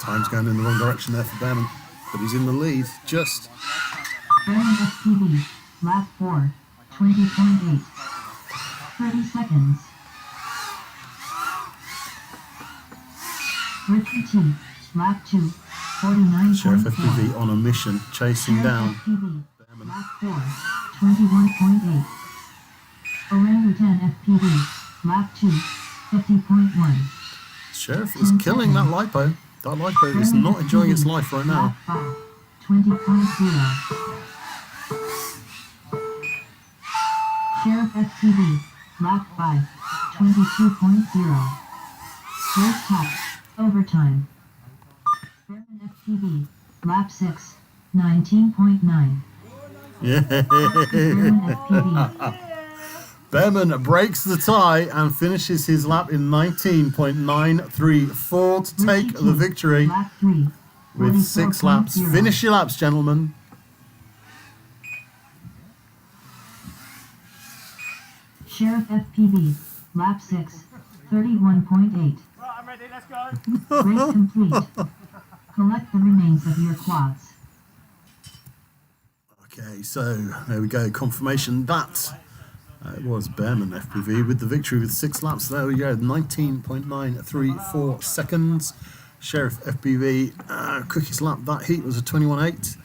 Time's going in the wrong direction there for Behrman, but he's in the lead, just. Behrman FPV, lap 4, 20.8. 30 seconds. Richie T, lap 2, 49.4. Sheriff FPV on a mission, chasing Sheriff down FPV, Behrman. lap 4, 21.8. Orangutan FPV, lap 2, 50.1. Sheriff is killing that lipo. That lipo is not enjoying its life right now. Lap 5, 20.0. Sheriff FPV, lap 5, 22.0. Race top, overtime. Behrman FPV, lap 6, 19.9. Yeah. Behrman FPV, Behrman breaks the tie and finishes his lap in 19.934 to take the victory lap 3, with 6 laps. 44.0. Finish your laps, gentlemen. Sheriff FPV, lap 6, 31.8. Right, I'm ready, let's go. Race complete. Collect the remains of your quads. Okay, so there we go. Confirmation that it was Behrman FPV with the victory with 6 laps. There we go. 19.934 seconds. Sheriff FPV, quickest lap that heat was a 21.8.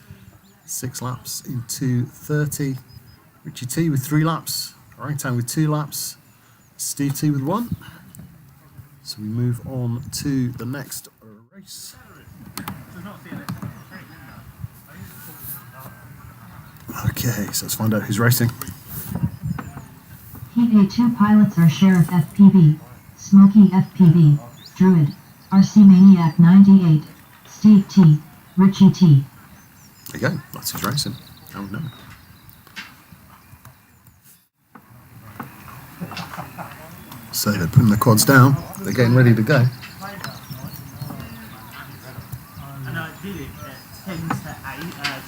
6 laps in 2:30. Richie T with 3 laps. Orangutan with 2 laps. Steve T with 1. So we move on to the next race. Okay, so let's find out who's racing. Heat A2 pilots are Sheriff FPV, Smokey FPV, Druid, RC Maniac 98, Steve T, Richie T. There you go, that's who's racing. Oh no. So they're putting the quads down, they're getting ready to go. And I did it at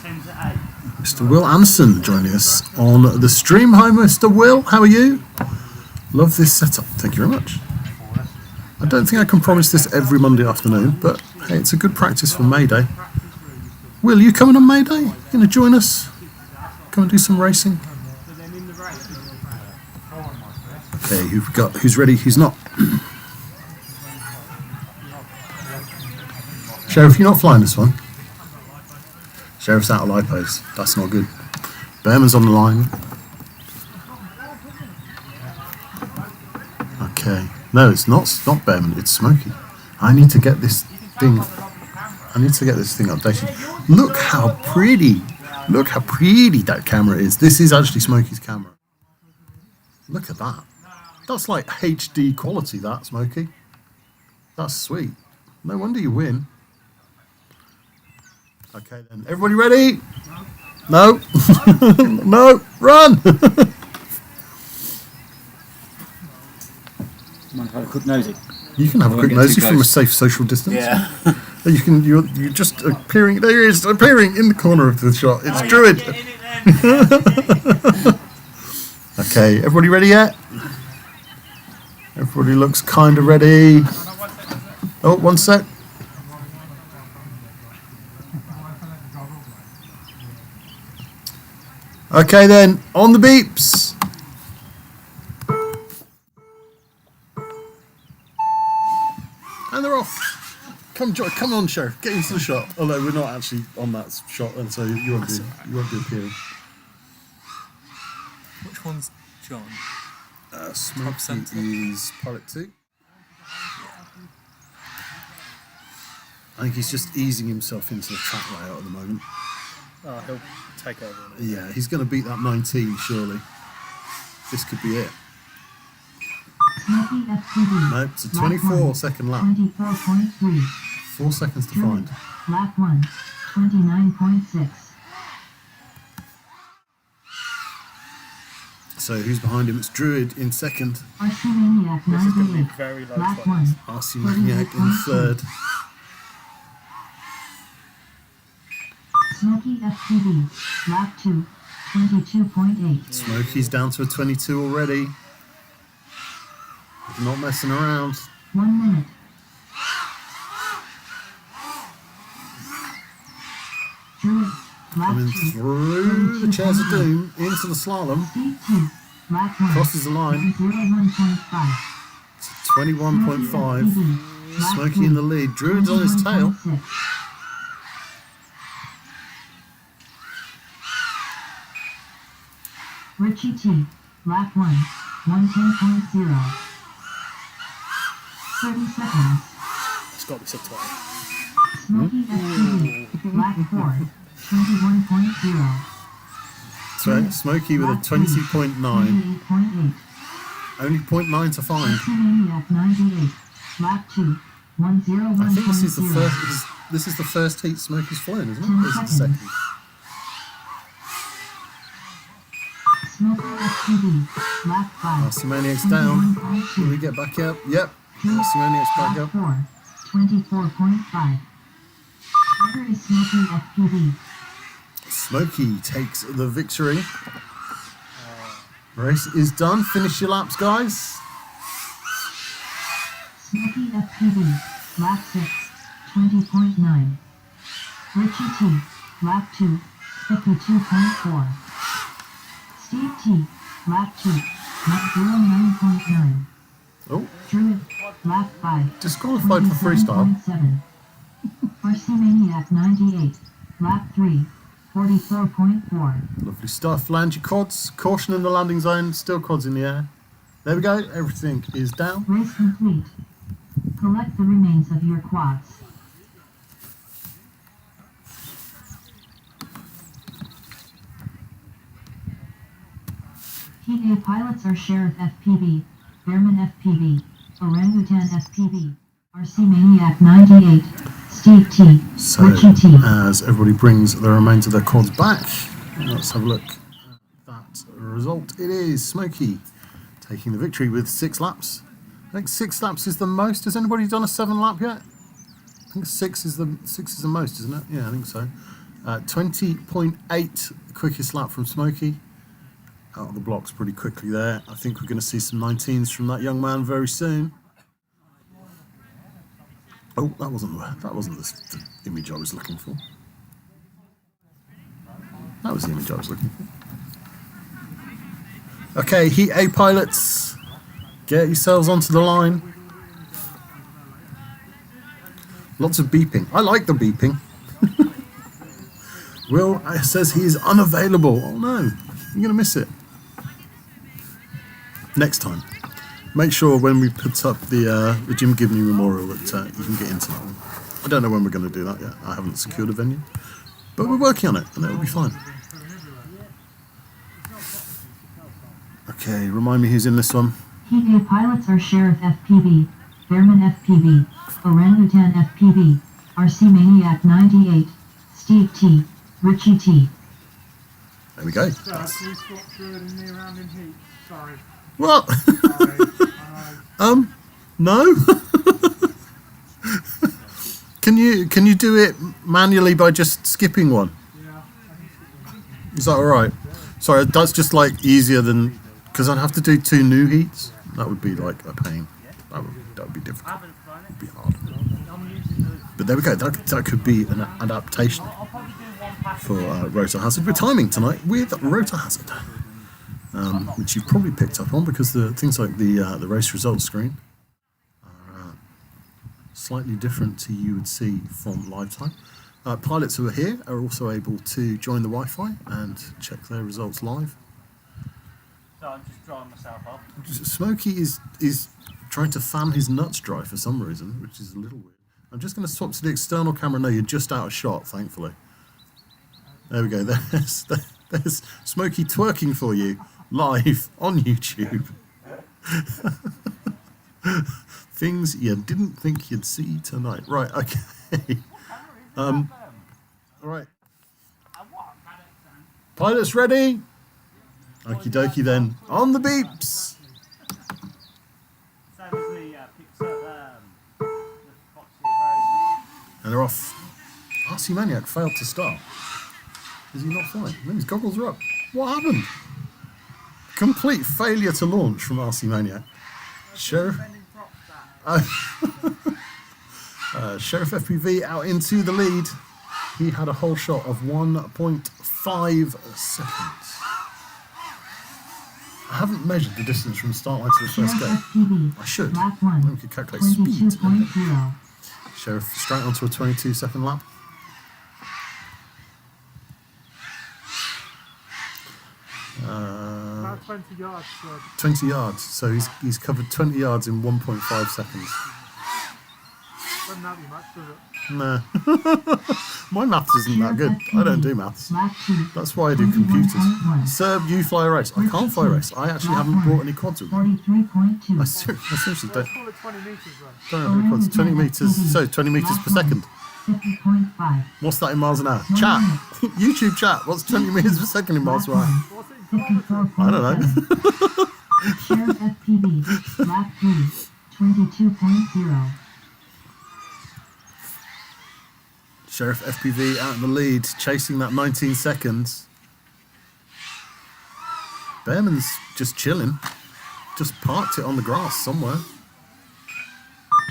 10 to 8. Mr. Will Anson joining us on the stream. Hi, Mr. Will, how are you? Love this setup, thank you very much. I don't think I can promise this every Monday afternoon, but hey, it's a good practice for May Day. Will, you coming on May Day? You going to join us? Come and do some racing? Okay, who've got? Who's ready? Who's not? Sheriff, you're not flying this one. Sheriff's out of lipos. That's not good. Behrman's on the line. Okay. No, it's not Behrman. It's Smokey. I need to get this thing. I need to get this thing updated. Look how pretty. Look how pretty that camera is. This is actually Smokey's camera. Look at that. That's like HD quality, that, Smokey. That's sweet. No wonder you win. Okay, then. Everybody ready? No. No. Run. Mind if I have a quick nosy? You can have a quick Won't get nosy too from a close. safe social distance. Yeah. You can. You're just appearing. There he is, appearing in the corner of the shot. It's Druid. Get in it then. Okay, everybody ready yet? Everybody looks kind of ready. Oh, 1 sec. Okay then, on the beeps. And they're off. Come on, Sheriff. Get into the shot. Although we're not actually on that shot, and so you won't be appearing. Which one's John? Smokey centre. is pilot 2. I think he's just easing himself into the track layout at the moment. Oh, he'll take over. Yeah, he's going to beat that 19, surely. This could be it. Smokey FPV. No, it's a 24-second lap. 24.3. 4 seconds to Druid, find. lap 1, 29.6. So who's behind him? It's Druid in second. RC Maniac This is going to be 98, very low lap 1. 20s. RC Maniac in third. Smokey FPV, lap 2, 22.8. Smokey's down to a 22 already. Not messing around. 1 minute. Druid, lap Coming 2. through the Chairs of Doom into the slalom. Steve 2, lap 1. Crosses the line. 01.5. 21.5. Lap Smokey 3, in the lead. Druid's on his tail. 21.6. Richie T, lap 1, 110.0. 30 seconds. It's got to be said twice. Smokey FPV, lap 4, 21.0. So Smokey with a 20.9. 28.8. Only 0.9 to find. Maniac 98, lap 2, 101.0. I think this is the first. This is the first heat Smokey's flown, isn't it? Or is it the second? Smoker FPV, lap 5. Maniac's down. Will 21.2. we get back up? Yep. Maniac's back Lap up. 4, 24.5. Smoker is Smoky FPV. Smokey takes the victory. Race is done. Finish your laps, guys. Smoky FPV, lap 6, 20.9. Richie T, lap 2, 52.4. Steve T, lap 2, 09.9. Oh, Druid, lap 5, disqualified for freestyle. 27.7. RC Maniac 98, lap 3, 44.4. Lovely stuff. Land your quads. Caution in the landing zone. Still quads in the air. There we go. Everything is down. Race complete. Collect the remains of your quads. Heat A pilots are Sheriff FPV, Bearman FPV, Orangutan FPV, RC Maniac 98, Steve T, So, Richie T. as everybody brings the remains of their quads back, let's have a look at that result. It is Smokey taking the victory with 6 laps. I think 6 laps is the most. Has anybody done a 7 lap yet? I think 6 is the most, isn't it? Yeah, I think so. 20.8 quickest lap from Smokey. Out of the blocks pretty quickly there. I think we're going to see some 19s from that young man very soon. Oh, that wasn't the image I was looking for. That was the image I was looking for. Okay, Heat A pilots, get yourselves onto the line. Lots of beeping. I like the beeping. Will says he is unavailable. Oh no, you're going to miss it. Next time. Make sure when we put up the Jim Gibney Memorial that you can get into that one. I don't know when we're going to do that yet. I haven't secured a venue. But we're working on it and it'll be fine. Okay, remind me who's in this one. Heat A pilots are Sheriff FPV, Bearman FPV, Orangutan FPV, RC Maniac 98, Steve T, Richie T. There we go. So, can we stop throwing me around in heat? Sorry. What? Sorry. I know. No? Can you do it manually by just skipping one? Yeah. Is that alright? Sorry, that's just like easier than, because I'd have to do 2 new heats. That would be like a pain. That would be difficult. It'd be hard. But there we go. That could be an adaptation for Rotor Hazard. We're timing tonight with Rotor Hazard, which you've probably picked up on because the things like the race results screen are slightly different to you would see from live time. Pilots who are here are also able to join the Wi-Fi and check their results live. So I'm just drying myself off. Smokey is trying to fan his nuts dry for some reason, which is a little weird. I'm just going to swap to the external camera now. You're just out of shot, thankfully. There we go. There's Smokey twerking for you live on YouTube. Things you didn't think you'd see tonight. Right, okay. All right. Pilots ready? Okie dokie then. On the beeps. Same as the picks up the Foxy Rose. And they're off. RC Maniac failed to start. Is he not flying? No, his goggles are up. What happened? Complete failure to launch from RC Maniac. Sheriff. Spending props that. Sheriff FPV out into the lead. He had a whole shot of 1.5 seconds. I haven't measured the distance from start line to the Sheriff first gate. FPV. I should. Lap Then 1. we could calculate speed. 22.0. Sheriff straight onto a 22-second lap. About 20 yards. 20 yards. So he's covered 20 yards in 1.5 seconds. Doesn't that be much, does it? Nah. My maths isn't that good. I don't do maths. Lap 2. That's why I do computers. 21.1. Sir, you fly a race. I can't fly a race. I actually haven't brought any quads with me. 43.2. I seriously Let's don't call it 20 metres though. have any quads. 20 metres. So 20 metres per second. 50.5. What's that in miles an hour? Chat. YouTube chat. What's 20 metres per second in miles per hour? What's it in kilometres? I don't know. Sheriff FPV. Lap 3. 22.0. Sheriff FPV out in the lead, chasing that 19 seconds. Bearman's just chilling. Just parked it on the grass somewhere.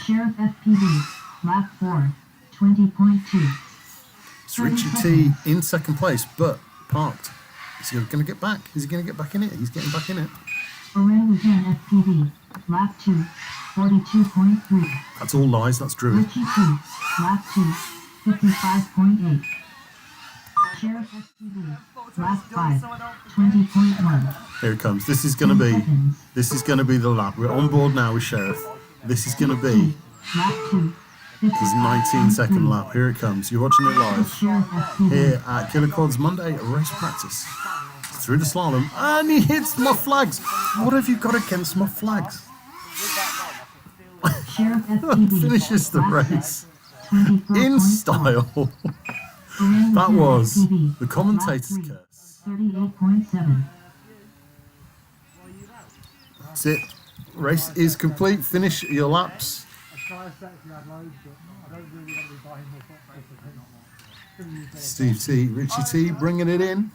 Sheriff FPV. Lap 4. 20.2. It's Richie T in second place, but parked. Is he going to get back? Is he going to get back in it? He's getting back in it. Orangutan FPV. Lap 2. 42.3. That's all lies. That's Druid. Richie T. Lap 2. 55.8. Sheriff FPV. Lap 5. 20.1. Here it comes. This is going to be. This is going to be the lap. We're on board now with Sheriff. This is going to be Lap 2. his 19-second lap. Here it comes. You're watching it live Sheriff FPV. here at KillaKwads Monday race practice. Through the slalom, and he hits my flags. What have you got against my flags? Sheriff FPV. Finishes the Lap race 24.4. in style. Orangutan That was FPV. the commentator's Lap 3. curse. 38.7. That's it. Race is complete. Finish your laps. I try to set if you had loads, but I don't really want to be buying more boxes. Steve T, Richie T bringing it in.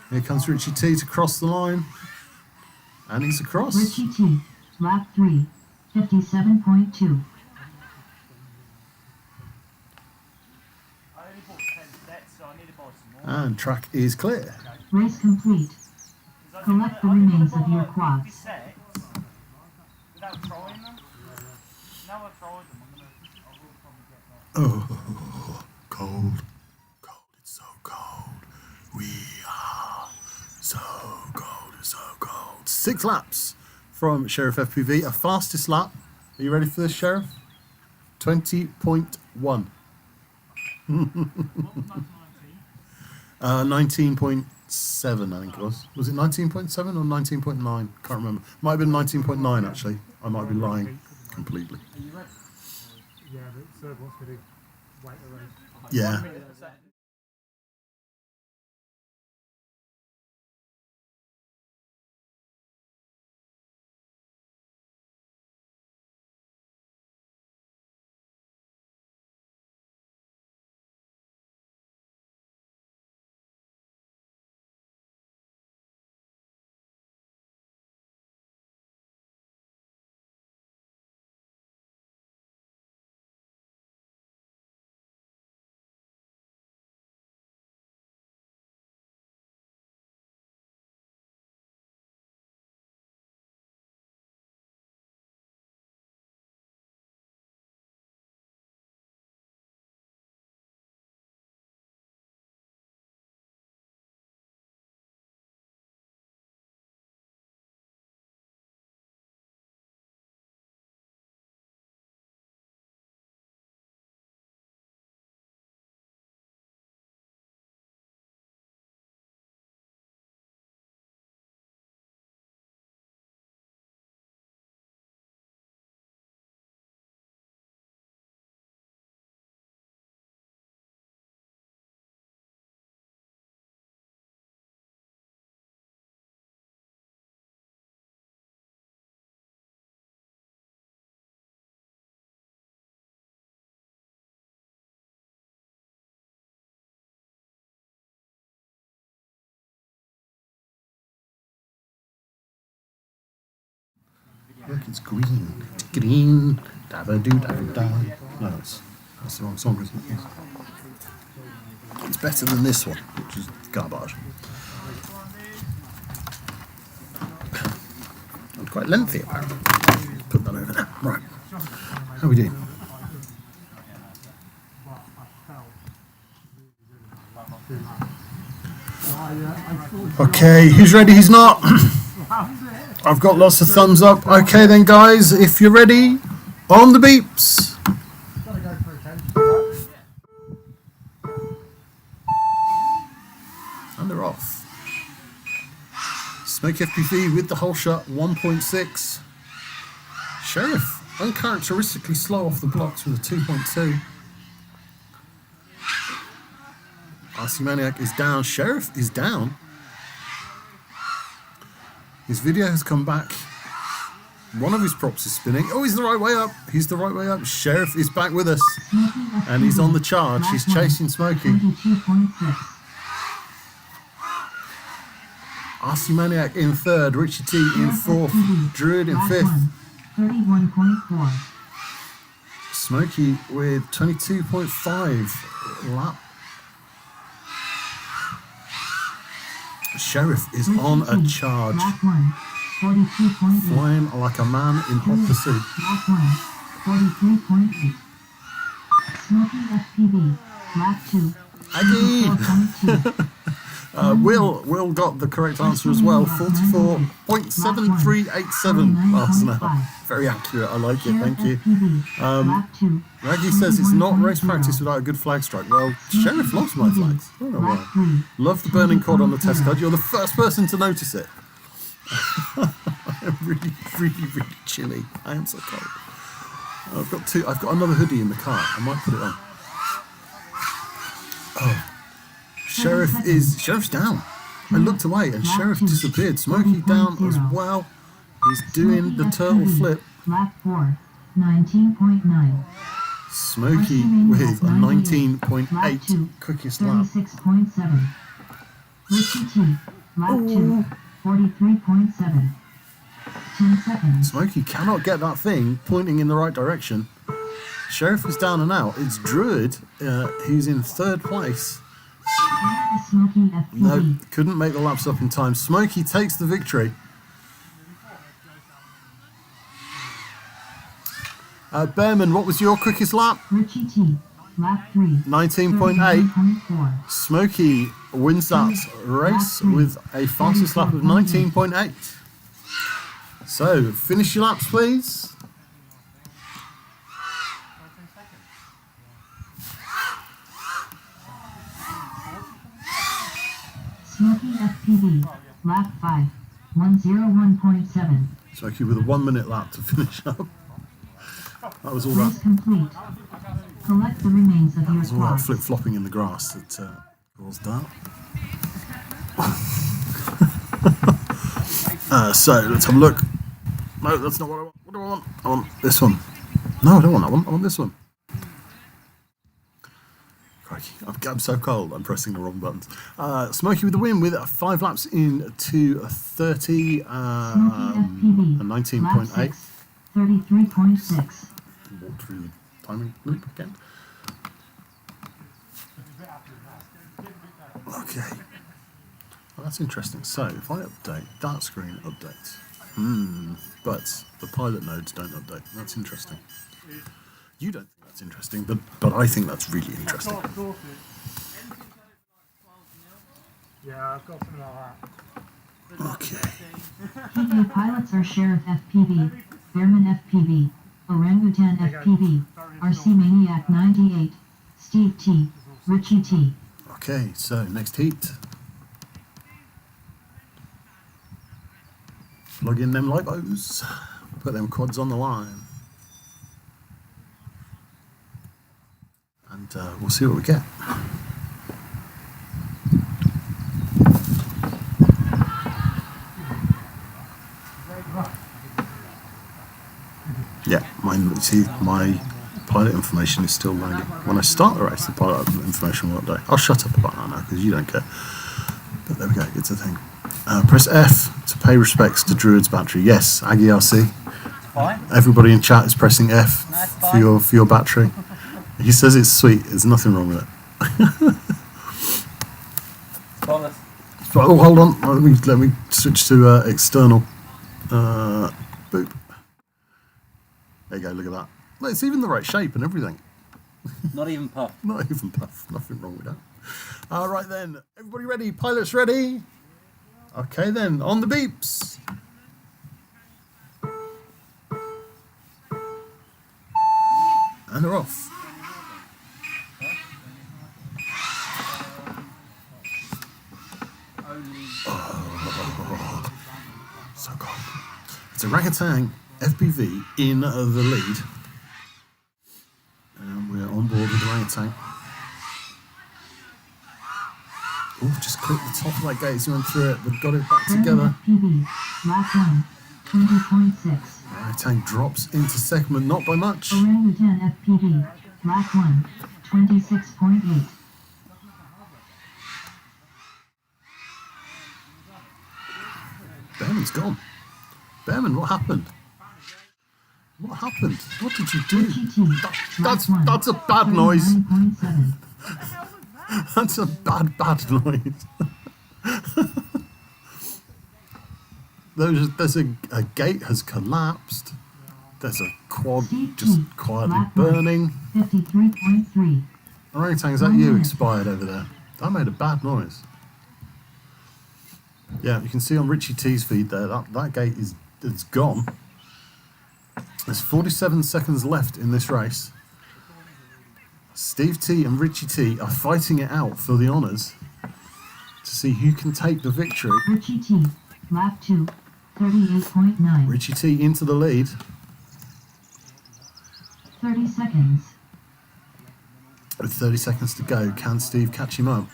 Here comes Richie T to cross the line. And he's across. Richie T. Lap 3. 57.2. I only bought 10 sets, so I need to buy some more. And track is clear. Race complete. Collect the remains of your quads. Sets without trying them. Now I've tried them, I will probably get that. Oh, cold. Cold. It's so cold. We are so cold. It's so cold. 6 laps from Sheriff FPV. A fastest lap. Are you ready for this, Sheriff? 20.1. 19.7, I think it was. Was it 19.7 or 19.9? Can't remember. Might have been 19.9 actually. I might be lying completely. Yeah, but Sir wants me to wait a race. Yeah. Look, it's green. It's green. Da-ba-doo-da-da-da. No, that's the wrong song, isn't it? It's better than this one, which is garbage. And quite lengthy, apparently. Put that over there. Right. How are we doing? Okay, who's ready? Who's not? I've got lots of thumbs up. Okay then, guys, if you're ready, on the beeps. And they're off. Smoke FPV with the whole shot, 1.6. Sheriff, uncharacteristically slow off the blocks with a 2.2. RC Maniac is down. Sheriff is down. His video has come back. One of his props is spinning. Oh, he's the right way up. He's the right way up. Sheriff is back with us. And he's on the charge. He's chasing Smokey. RC Maniac in third. Richie T in fourth. Druid in fifth. 31.4. Smokey with 22.5 lap. Sheriff is on a charge. Lap 1, 42.8. Flying like a man in hot pursuit. Lap 1, 43.8. Smoky FPV. Lap 2, Aggie! 44.2. Will got the correct answer as well. 44.7387 miles an hour. Very accurate. I like it. Thank you. Lap 2, Raggy says it's not race practice without a good flag strike. Well, Sheriff loves my flags. I don't know why. Lap 3, Love the burning quad on the test card. You're the first person to notice it. I'm really, really, really chilly. I am so cold. I've got another hoodie in the car. I might put it on. Oh. Sheriff's down. I looked away and Sheriff disappeared. Smokey down as well. He's doing the turtle flip. Lap 4, 19.9. Smokey with a 19.8 quickest lap. 36.7. Richie T. Lap 2, 43.7. 10 seconds. Smokey cannot get that thing pointing in the right direction. Sheriff is down and out. It's Druid who's in third place. Smoky FPV. No, couldn't make the laps up in time. Smokey takes the victory. Bearman, what was your quickest lap? Richie T. Lap 3. 19.8. 39.4. Smokey wins that race with a fastest lap of 19.8. So, finish your laps, please. Smoky FPV. Lap 5. 101.7. Smokey with a 1 minute lap to finish up. That was all Race that. complete. Collect the remains of your All that quads. flip flopping in the grass that caused that. So let's have a look. No, that's not what I want. What do I want? I want this one. No, I don't want that one. I want this one. Crikey, I'm so cold. I'm pressing the wrong buttons. Smokey with the win with 5 laps in to 30 and 19.8. 33.6. Walk through the timing loop again. Okay. Well, that's interesting. So if I update, that screen updates. But the pilot nodes don't update. That's interesting. You don't think that's interesting, but I think that's really interesting. Yeah, I've got something like that. Okay. PV pilots are Sheriff FPV, Bearman FPV, Orangutan FPV, RC Maniac 98, Steve T, Richie T. Okay, so next heat. Plug in them lipos. Put them quads on the line. And we'll see what we get. Yeah, my pilot information is still lagging. When I start the race, the pilot information will update. I'll shut up about that now because you don't care. But there we go, it's a thing. Press F to pay respects to Druid's battery. Yes, Aggie RC. Fine. Everybody in chat is pressing F That's for your battery. He says it's sweet. There's nothing wrong with it. Spoilers. But, oh, hold on. Let me switch to external. Boop. There you go. Look at that. Look, it's even the right shape and everything. Not even puff. Not even puff. Nothing wrong with that. All right then. Everybody ready? Pilots ready? Okay then. On the beeps. And they're off. Oh, so cold. It's orangutan FPV in the lead. And we're on board with orangutan. Oh, just clipped the top of that gate as you went through it, but got it back together. FPV, lap 1, 20.6. Orangutan drops into second, but not by much. Orangutan FPV, lap 1, 26.8. Behrman's gone. Behrman, what happened? What happened? What did you do? That's a bad noise. That's a bad noise. There's a gate has collapsed. There's a quad just quietly burning. 53.3. Orangutan, is that you expired over there? That made a bad noise. Yeah, you can see on Richie T's feed there, that gate is gone. There's 47 seconds left in this race. Steve T and Richie T are fighting it out for the honours to see who can take the victory. Richie T, lap 2, 38.9. Richie T into the lead. 30 seconds. With 30 seconds to go, can Steve catch him up?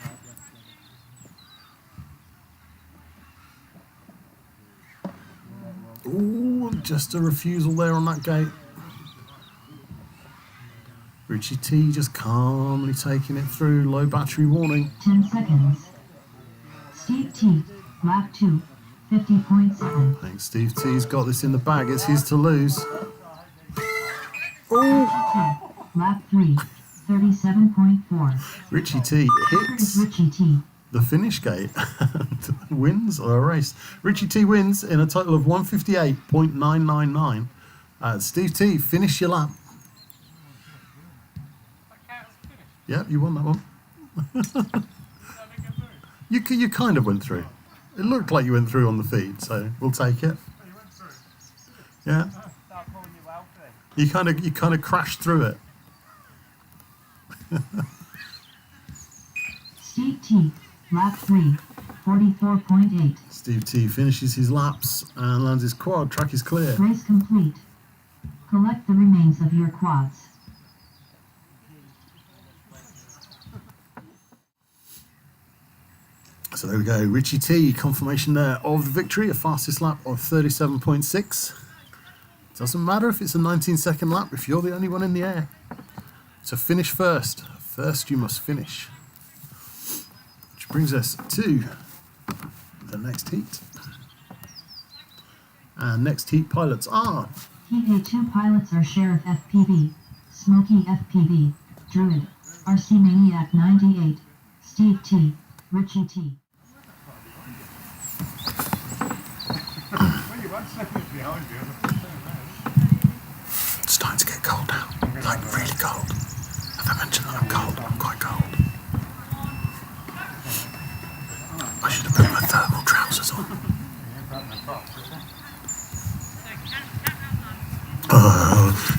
Ooh, just a refusal there on that gate. Richie T just calmly taking it through. Low battery warning. 10 seconds. Steve T, lap 2, 50.7. I think Steve T's got this in the bag. It's his to lose. Oh! Lap 3, 37.4. Richie T hits Richie T. the finish gate and wins a race. Richie T wins in a total of 158.999. Steve T, finish your lap. Yep, you won that one. You kind of went through. It looked like you went through on the feed, so we'll take it. Yeah. You kind of crashed through it. Steve T, lap 3, 44.8. Steve T finishes his laps and lands his quad. Track is clear. Race complete. Collect the remains of your quads. So there we go. Richie T, confirmation there of the victory. A fastest lap of 37.6. Doesn't matter if it's a 19-second lap if you're the only one in the air. So finish first. First you must finish. Which brings us to the next heat. And next heat pilots are... Heat A2 pilots are Sheriff FPV, Smokey FPV, Druid, RC Maniac 98, Steve T, Richie T. It's starting to get cold now. Like really cold. Have I mentioned that I'm cold? I'm quite cold. I should have put my thermal trousers on.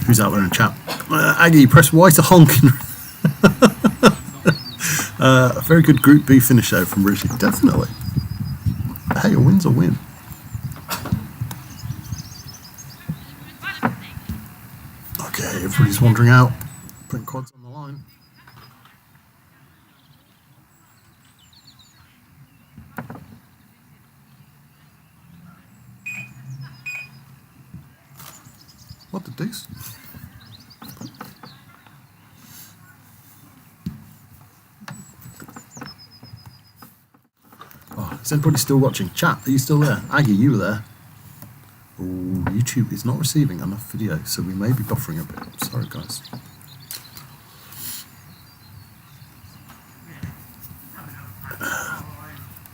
Who's out there in chat? Aggie, press Y to honk. A very good Group B finish though from Richie. Definitely. Hey, a win's a win. Okay, everybody's wandering out. Putting quads on the line. What the deuce? Oh, is anybody still watching? Chat, are you still there? Aggie, you were there. Ooh, YouTube is not receiving enough video, so we may be buffering a bit. Sorry, guys.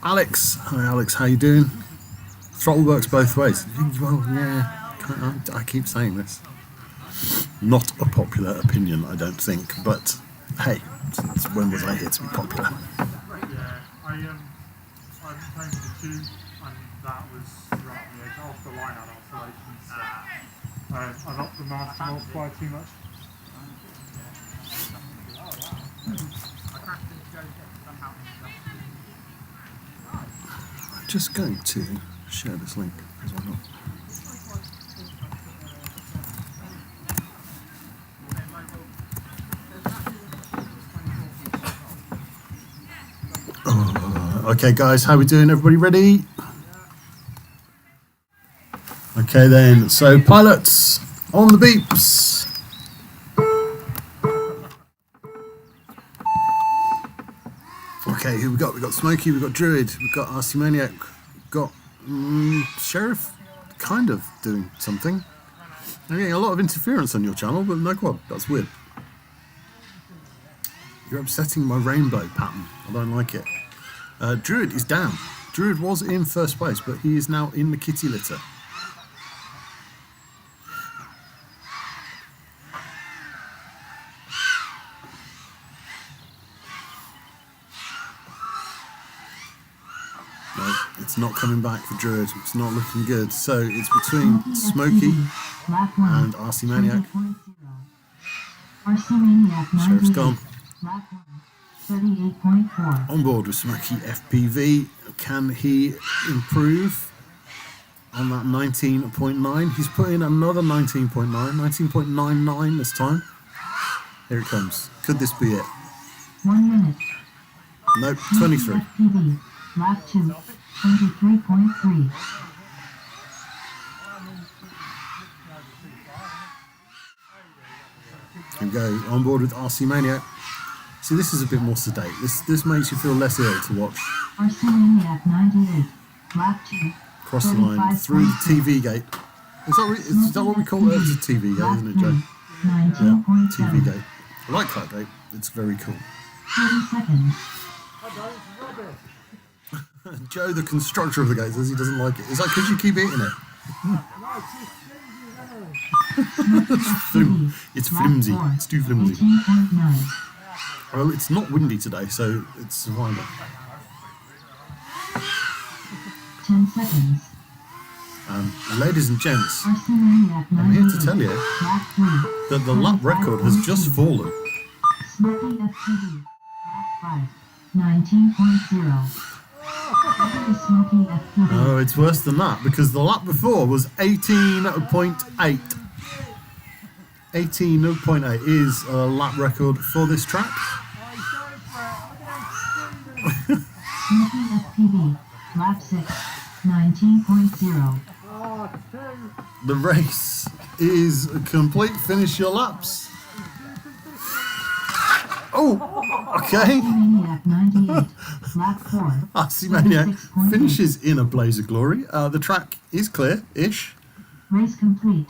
Alex, hi Alex, how you doing? Throttle works both ways. Well, yeah, I keep saying this. Not a popular opinion, I don't think, but hey, since when was I here to be popular? Yeah, I came to the tube and that was right on the edge. Off the line had oscillations. I've upped the master multiplier too much. I'm just going to share this link as well. Okay guys, how we doing? Everybody ready? Okay then, so pilots, on the beeps. Okay, who we got? We got Smokey, we got Druid, we got RC Maniac, we got Sheriff, kind of doing something. I'm getting a lot of interference on your channel, but no quad, that's weird. You're upsetting my rainbow pattern, I don't like it. Druid is down. Druid was in first place, but he is now in the kitty litter. No, it's not coming back for Druid. It's not looking good. So it's between Smokey and RC Maniac. RC Maniac 98. Sheriff's gone. Lap 1. 38.4. On board with Smokey FPV. Can he improve on that 19.9? He's put in another 19.9, 19.99 this time. Here it comes. Could this be it? 1 minute. Nope, 23. FPV. Lap 2. 23.3. Here we go. On board with RC Maniac. See, this is a bit more sedate. This makes you feel less ill to watch. RC Maniac 98. Lap 2. Cross the line through the TV gate. Is that what we call it? It's a TV gate, isn't it, Joe? 19.7. TV gate. I like that gate. It's very cool. 30 seconds. Joe, the constructor of the gate, says he doesn't like it. Is that because you keep eating it? It's flimsy. It's too flimsy. 18.9. Well, it's not windy today, so it's survival. 10 seconds. Ladies and gents, RC Maniac 98. I'm here to tell you Lap 3. that the lap record has just fallen. Smoky FPV. Lap 5. 19.0. Smoky FPV. Oh, it's worse than that, because the lap before was 18.8. 18.8 is a lap record for this track. Smoky FPV. Lap 6. 19.0. The race is a complete finish your laps. Oh, okay. Maniac 98. Lap 4. RC Maniac 76.8. finishes in a blaze of glory. The track is clear-ish. Race complete.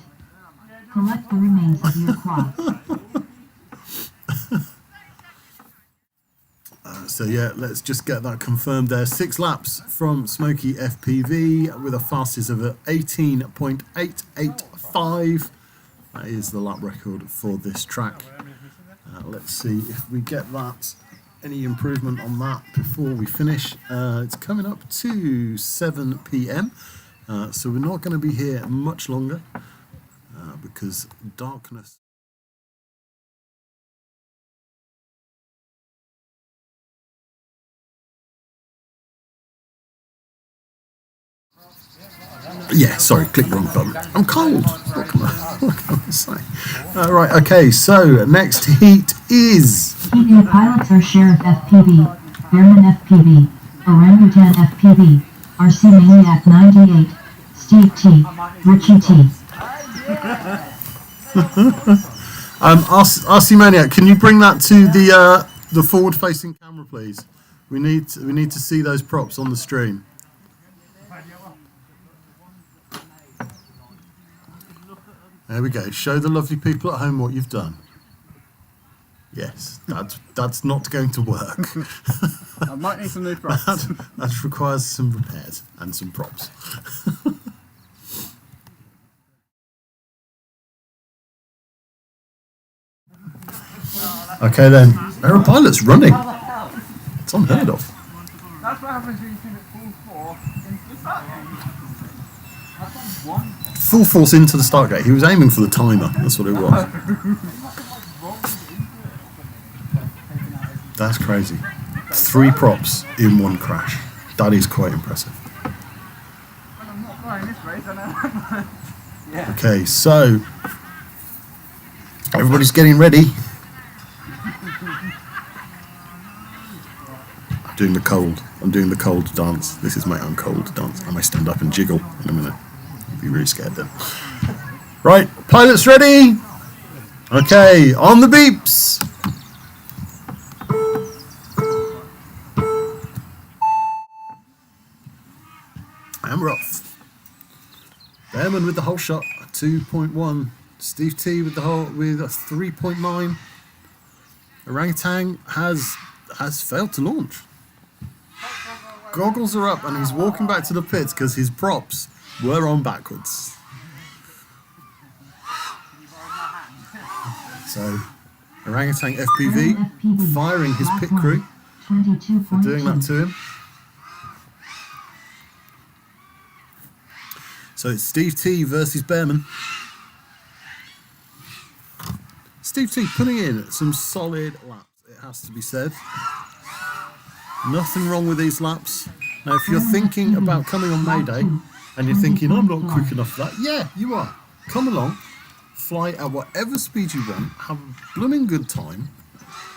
Collect the remains of your quads. So yeah, let's just get that confirmed there. 6 laps from Smokey FPV with a fastest of 18.885. That is the lap record for this track. Let's see if we get that, any improvement on that before we finish. It's coming up to 7 p.m. So we're not going to be here much longer because darkness. Yeah, sorry, click the wrong button. I'm cold. What can I say? Right, okay, so next heat is... TV pilots are Sheriff FPV, Bearman FPV, Orangutan FPV, RC Maniac 98, Steve T, Richie T. RC Maniac, can you bring that to the forward-facing camera, please? We need to see those props on the stream. There we go. Show the lovely people at home what you've done. Yes, that's not going to work. I might need some new props. That requires some repairs and some props. Okay then, there are pilots running. It's unheard of. That's what happens when you send it full force into the start gate. I've done one. Full force into the start gate. He was aiming for the timer. That's what it was. That's crazy. 3 props in 1 crash. That is quite impressive. When I'm not flying this race, I know. Yeah. Okay, so everybody's getting ready. I'm doing the cold dance. This is my own cold dance. I may stand up and jiggle in a minute. You'll be really scared then. Right, pilots ready? Okay, on the beeps. And we're off. Behrman with the whole shot, 2.1. Steve T with a 3.9. Orangutan has failed to launch. Goggles are up and he's walking back to the pits because his props were on backwards. So, Orangutan FPV firing his pit crew for doing that to him. So it's Steve T versus Behrman. Steve T putting in some solid laps, it has to be said. Nothing wrong with these laps. Now, if you're thinking about coming on May Day and you're thinking, I'm not quick enough for that, yeah, you are. Come along, fly at whatever speed you want, have a blooming good time,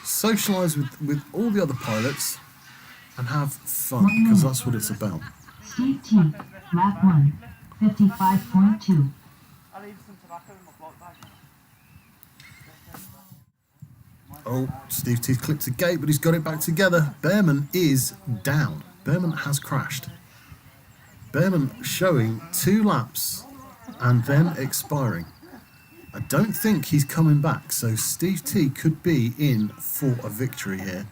socialise with all the other pilots, and have fun, because that's what it's about. Steve T, lap 1, 55.2. I'll leave some tobacco in my block bag. Oh, Steve T's clipped the gate, but he's got it back together. Behrman is down. Behrman has crashed. Behrman showing 2 laps and then expiring. I don't think he's coming back, so Steve T could be in for a victory here.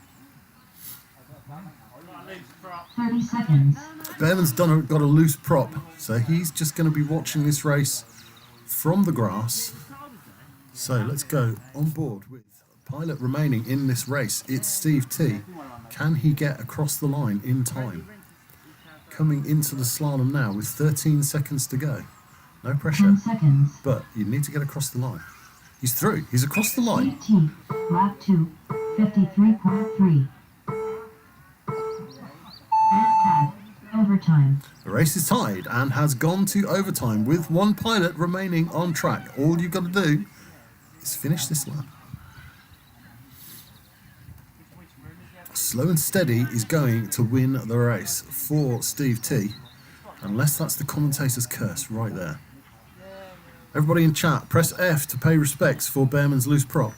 30 seconds. Behrman's got a loose prop, so he's just going to be watching this race from the grass. So let's go on board with a pilot remaining in this race. It's Steve T. Can he get across the line in time? Coming into the slalom now with 13 seconds to go. No pressure, 10 seconds. but you need to get across the line. He's through. He's across the line. Steve T, lap 2, 53.3. Overtime. The race is tied and has gone to overtime with 1 pilot remaining on track. All you've got to do is finish this lap. Slow and Steady is going to win the race for Steve T. Unless that's the commentator's curse right there. Everybody in chat, press F to pay respects for Behrman's loose prop.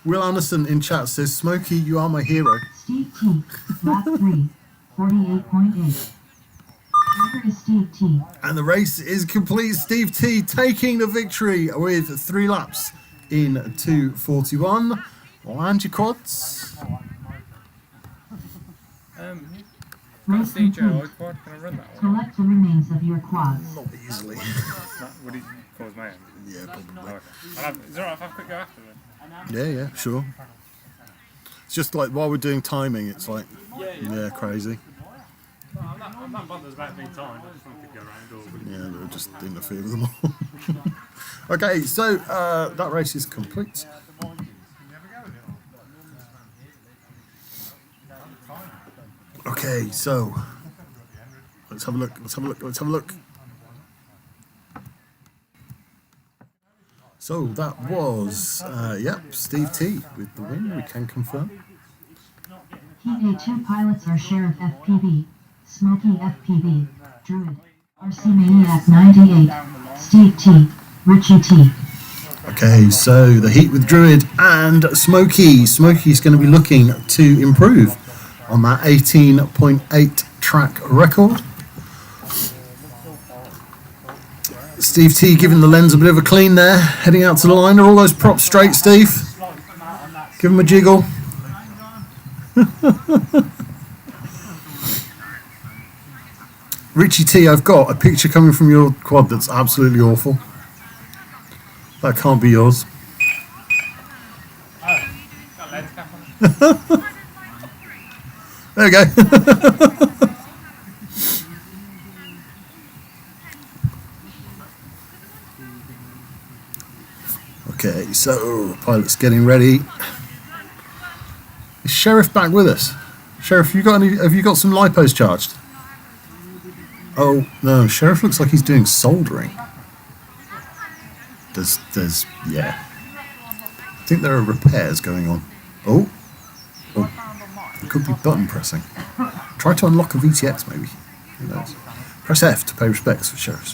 Will Anderson in chat says, Smokey, you are my hero. Steve T, lap 3, 48.8. Over is Steve T. And the race is complete. Steve T taking the victory with 3 laps in 2:41. Land your quads. Race complete. Can I run that one? Collect the remains of your quads. Not easily. Would he cause my end? Yeah, probably. Is it alright if I have a quick go after then? Yeah, sure. It's just like while we're doing timing, it's like, yeah, crazy. I'm not bothered about being timed. I just want to go around. Yeah, they'll just interfere with them all. Okay, so that race is complete. Okay, so let's have a look. So that was, Steve T with the win, we can confirm. Heat A2 pilots are Sheriff FPV, Smokey FPV, Druid, RC Maniac 98, Steve T, Richie T. Okay, so the heat with Druid and Smokey. Smokey's going to be looking to improve on that 18.8 track record. Steve T giving the lens a bit of a clean there, heading out to the line. Are all those props straight, Steve? Give him a jiggle. Richie T, I've got a picture coming from your quad that's absolutely awful. That can't be yours. There we go. Okay, so pilot's getting ready. Is Sheriff back with us? Sheriff, have you got some lipos charged? Oh no, Sheriff looks like he's doing soldering. Yeah. I think there are repairs going on. Oh, it could be button pressing. Try to unlock a VTX maybe. Who knows? Press F to pay respects for Sheriff.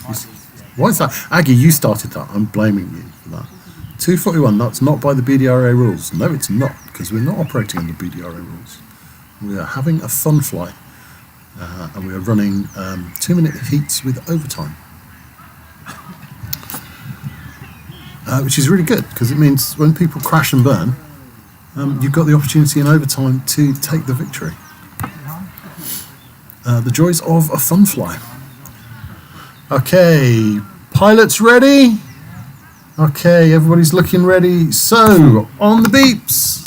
Why is that? Aggie, you started that. I'm blaming you for that. 241, that's not by the BDRA rules. No, it's not, because we're not operating under BDRA rules. We are having a fun flight, and we are running 2-minute heats with overtime. Which is really good, because it means when people crash and burn, you've got the opportunity in overtime to take the victory. The joys of a fun fly. Okay, pilots ready? Okay, everybody's looking ready. So, on the beeps.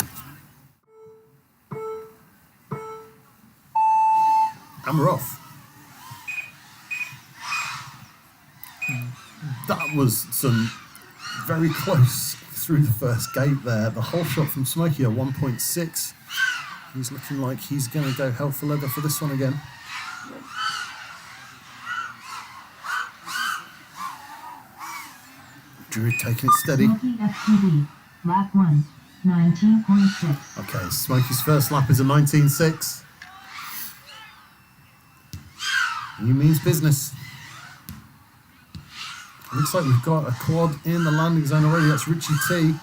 And we're off. That was some very close through the first gate there. The whole shot from Smokey at 1.6. He's looking like he's going to go hell for leather for this one again. Druid taking it steady. Smoky FPV, lap 1, 19.6. Okay, Smokey's first lap is a 19.6. He means business. Looks like we've got a quad in the landing zone already. That's Richie T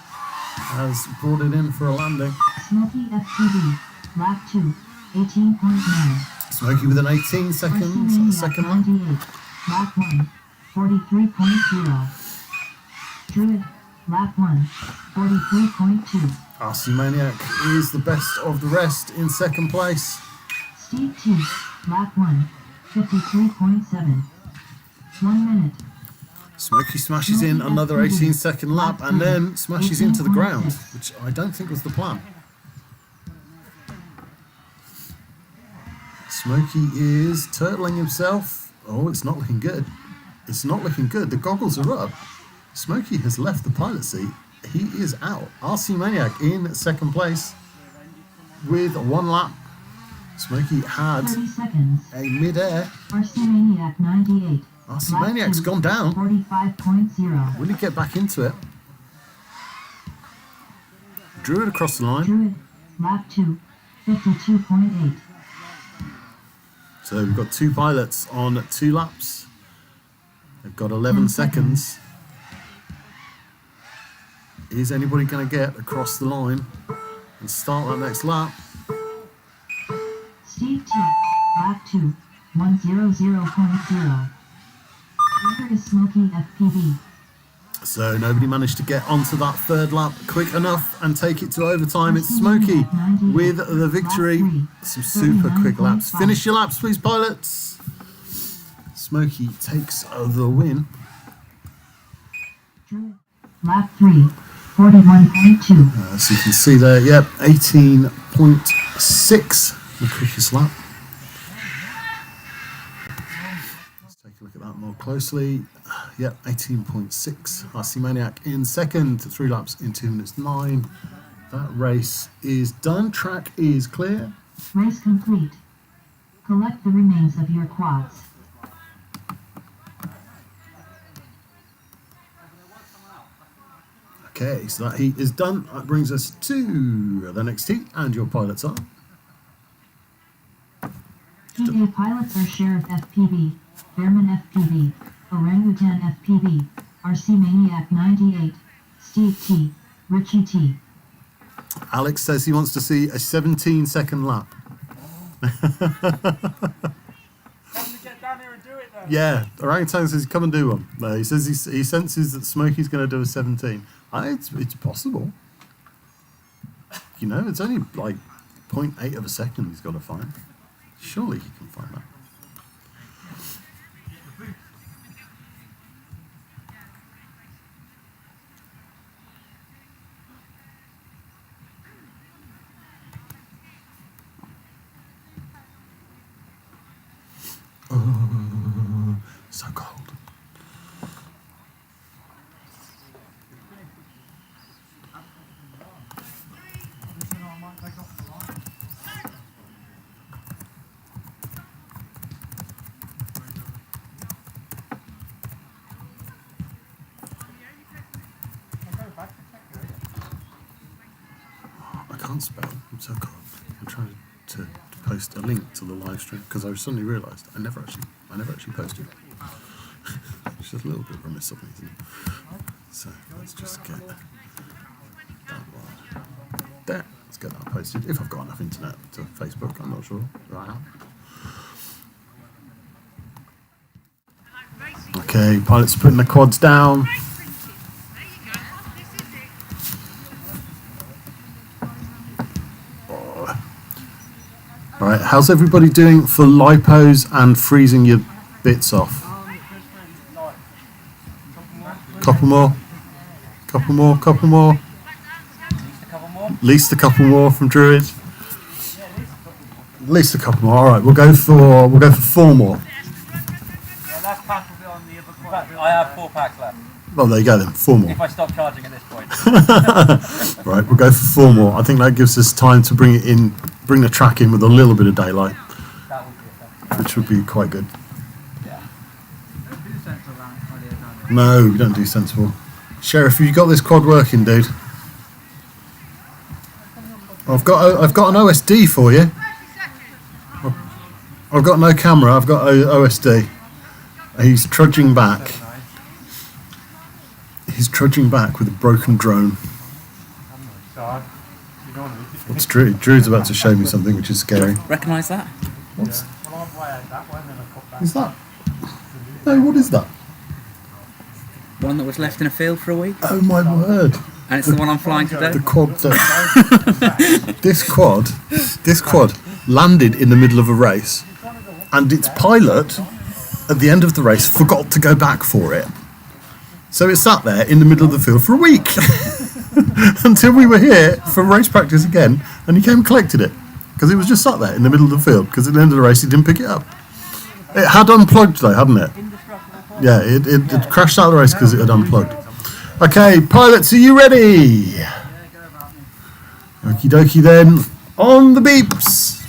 has brought it in for a landing. Smoky FPV, lap 2, 18.9. Smokey with an 18 seconds, second lap. 98, lap 1, 43.0. Druid, lap 1, 43.2. RC Maniac is the best of the rest in second place. Steve T, lap 1, 53.7. 1 minute. Smokey smashes in another 18-second lap and then smashes into the ground, which I don't think was the plan. Smokey is turtling himself. Oh, it's not looking good. It's not looking good. The goggles are up. Smokey has left the pilot seat. He is out. RC Maniac in second place with 1 lap. Smokey had 30 seconds. a mid-air. RC Maniac 98. RC Maniac's gone down. 45.0. Will he get back into it? Druid across the line. Druid, lap 2, 52.8. So we've got 2 pilots on 2 laps. They've got 11 seconds. Is anybody going to get across the line and start that next lap? Steve T, lap 2, 100.0. Leader is Smoky FPV. So nobody managed to get onto that third lap quick enough and take it to overtime. It's Smokey with the victory. Some super quick laps. Finish your laps, please, pilots. Smokey takes the win. Lap 3, 41.2. As you can see there, yep, 18.6, the quickest lap. Let's take a look at that more closely. Yep, 18.6. RC Maniac in second, 3 laps in 2 minutes 9. That race is done. Track is clear. Race complete. Collect the remains of your quads. Okay, so that heat is done. That brings us to the next heat, and your pilots are. Heat A pilots are Sheriff FPV, Bearman FPV, Orangutan FPV, RC Maniac 98, Steve T, Richie T. Alex says he wants to see a 17-second lap. Come to get down here and do it then. Yeah, Orangutan says come and do one. No, he says he senses that Smokey's going to do a 17. It's possible. You know, it's only like 0.8 of a second he's got to find. Surely he can find that. So cold. I can't spell. I'm so cold. I'm trying to post a link to the live stream because I suddenly realised I never actually posted. It's just a little bit remiss of me, isn't it? So let's just get that one there. Let's get that posted. If I've got enough internet to Facebook, I'm not sure. Right now. Okay, pilot's putting the quads down. Alright, how's everybody doing for lipos and freezing your bits off? Couple more? Couple more? Couple more? At least a couple more from Druid. At least a couple more. Alright, we'll go for 4 more. I have 4 packs left. Well, there you go then, 4 more. If I stop charging at this point. Right, we'll go for 4 more. I think that gives us time to bring it in, bring the track in with a little bit of daylight, That would be effective. which would be quite good. Yeah. No, we don't do sensible. Sheriff, have you got this quad working, dude? I've got an OSD for you. I've got no camera. I've got OSD. He's trudging back. He's trudging back with a broken drone. What's Drew? Drew's about to show me something which is scary. Recognise that? What's is that? No, what is that? One that was left in a field for a week? Oh my word! And it's the one I'm flying today? The quad. This quad landed in the middle of a race, and its pilot, at the end of the race, forgot to go back for it. So it sat there in the middle of the field for a week until we were here for race practice again, and he came and collected it because it was just sat there in the middle of the field because at the end of the race he didn't pick it up. It had unplugged though, hadn't it? Yeah, it crashed out of the race because it had unplugged. Okay, pilots, are you ready? Okie dokie then, on the beeps.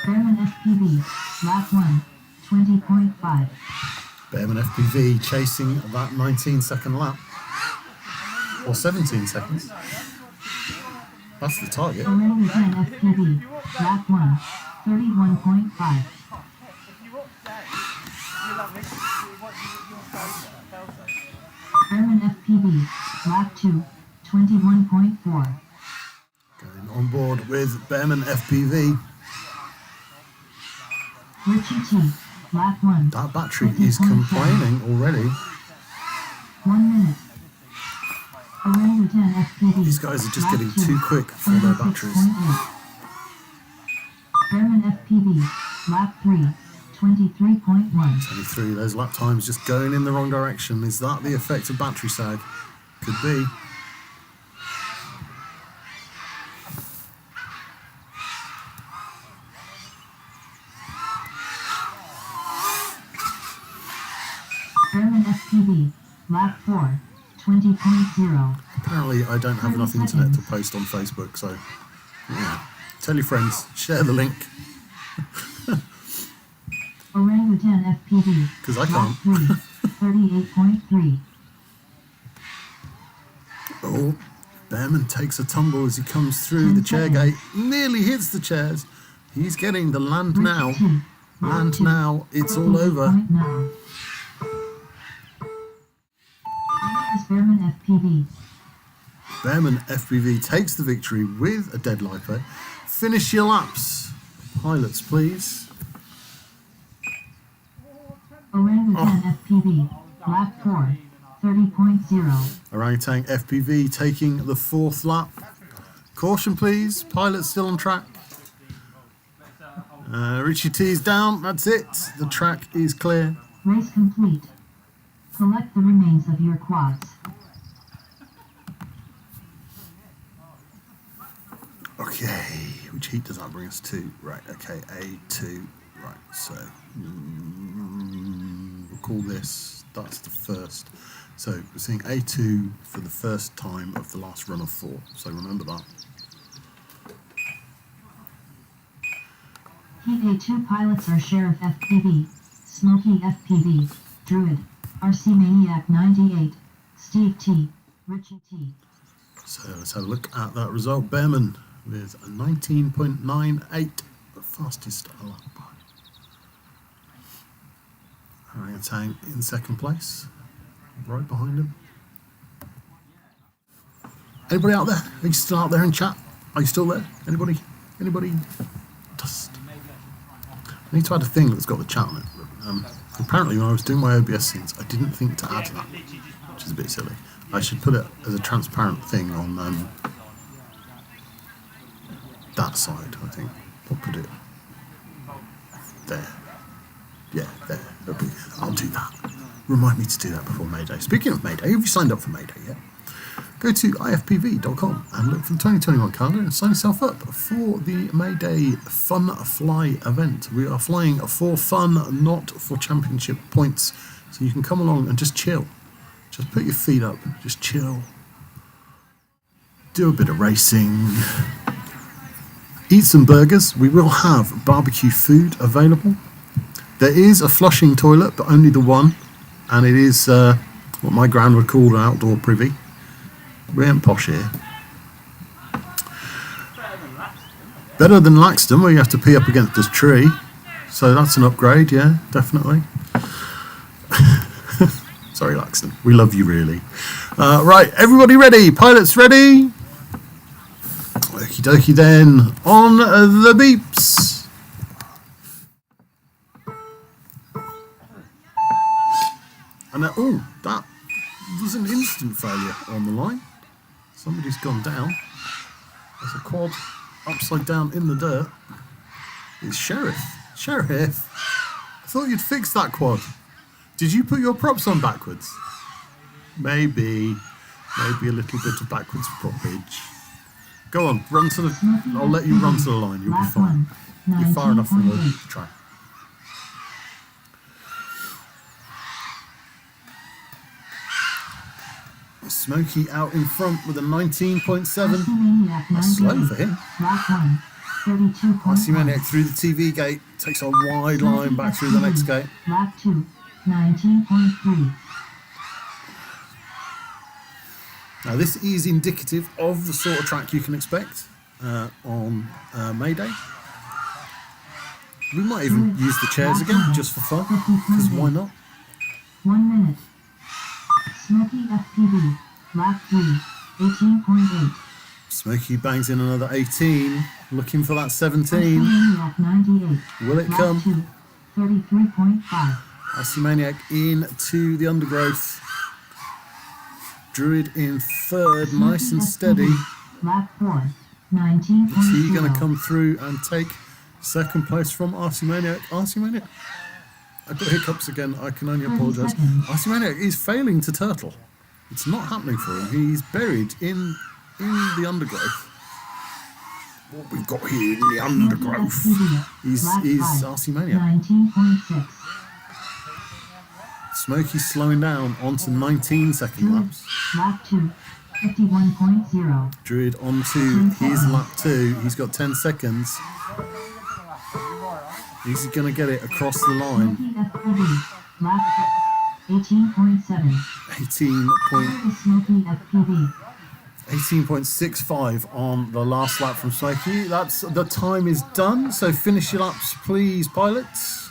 Behrman FPV, lap 1, 20.5. Behrman FPV chasing that 19-second lap. Or 17 seconds. That's the target. Orangutan FPV, lap 1, 31.5. Behrman FPV, lap 2, 21.4. Going on board with Behrman FPV. Richie T, lap 1. That battery is complaining already. 1 minute. Orangutan FPV. These guys are just lap getting 2, too quick for their batteries. 26.8. Behrman FPV, lap 3, 23.1. 23, those lap times just going in the wrong direction. Is that the effect of battery sag? Could be. Behrman FPV, lap 4, 20.0. Apparently I don't have enough internet to post on Facebook, so Tell your friends, share the link. Orangutan FPV. 'Cause I Lap can't. 3, 38.3. Oh, Behrman takes a tumble as he comes through the chair gate. Nearly hits the chairs. He's getting the land now. Richie T. Land now. It's all over. 38.9. Is Behrman FPV. Behrman FPV takes the victory with a dead lipo. Finish your laps. Pilots, please. Orangutan FPV. Lap 4, 30.0. Orangutan FPV taking the 4th lap. Caution, please. Pilot's still on track. Richie T is down. That's it. The track is clear. Race complete. Collect the remains of your quads. Okay, which heat does that bring us to? Right, okay, A2. Right, so we'll call this, that's the first. So we're seeing A2 for the first time of the last run of 4. So remember that. Heat A2 pilots are Sheriff FPV, Smokey FPV, Druid, RC Maniac 98, Steve T, Richie T. So let's have a look at that result. Behrman with a 19.98, the fastest lap. Orangutan in second place, right behind him. Anybody out there? Are you still out there in chat? Are you still there? Anybody? Anybody? Dust. I need to add a thing that's got the chat on it. Apparently when I was doing my OBS scenes, I didn't think to add that, which is a bit silly. I should put it as a transparent thing on that side, I think. I'll put it there. Yeah, there. I'll do that. Remind me to do that before May Day. Speaking of May Day, have you signed up for May Day yet? Go to ifpv.com and look for the 2021 calendar and sign yourself up for the May Day Fun Fly event. We are flying for fun, not for championship points. So you can come along and just chill. Just put your feet up, just chill. Do a bit of racing. Eat some burgers. We will have barbecue food available. There is a flushing toilet, but only the one. And it is what my gran would call an outdoor privy. We ain't posh here. Better than Laxton, where you have to pee up against this tree. So that's an upgrade, yeah, definitely. Sorry, Laxton. We love you, really. Right, everybody ready? Pilots ready? Okie dokie then. On the beeps. And oh, that was an instant failure on the line. Somebody's gone down. There's a quad upside down in the dirt. It's Sheriff. Sheriff, I thought you'd fix that quad. Did you put your props on backwards? Maybe a little bit of backwards proppage. Go on, run to the. I'll let you run to the line. You'll be fine. You're far enough from the track. Smokey out in front with a 19.7. That's slow for him. RC Maniac through the TV gate, takes a wide line back through the next gate. Lap 2, 19.3. Now this is indicative of the sort of track you can expect on May Day. We might even use the chairs again, just for fun, because why not? 1 minute. Smokey FPV, lap 3, 18.8. Smokey bangs in another 18, looking for that 17. Maniac 98. Will it come? 33.5. RC Maniac into the undergrowth. Druid in third, nice and steady. Lap 4, 19.0. Is he going to come through and take second place from RC Maniac? RC Maniac, I've got hiccups again, I can only apologise. RC Maniac is failing to turtle. It's not happening for him. He's buried in the undergrowth. What we've got here in the undergrowth is RC Maniac. 19.6. Smokey's slowing down onto 19 second laps. Lap 2, 51.0. Druid on to his lap 2. He's got 10 seconds. He's going to get it across the line. Smoky FPV, lap 18.7. 18.65 on the last lap from Smoky. That's the time is done. So finish your laps, please, pilots.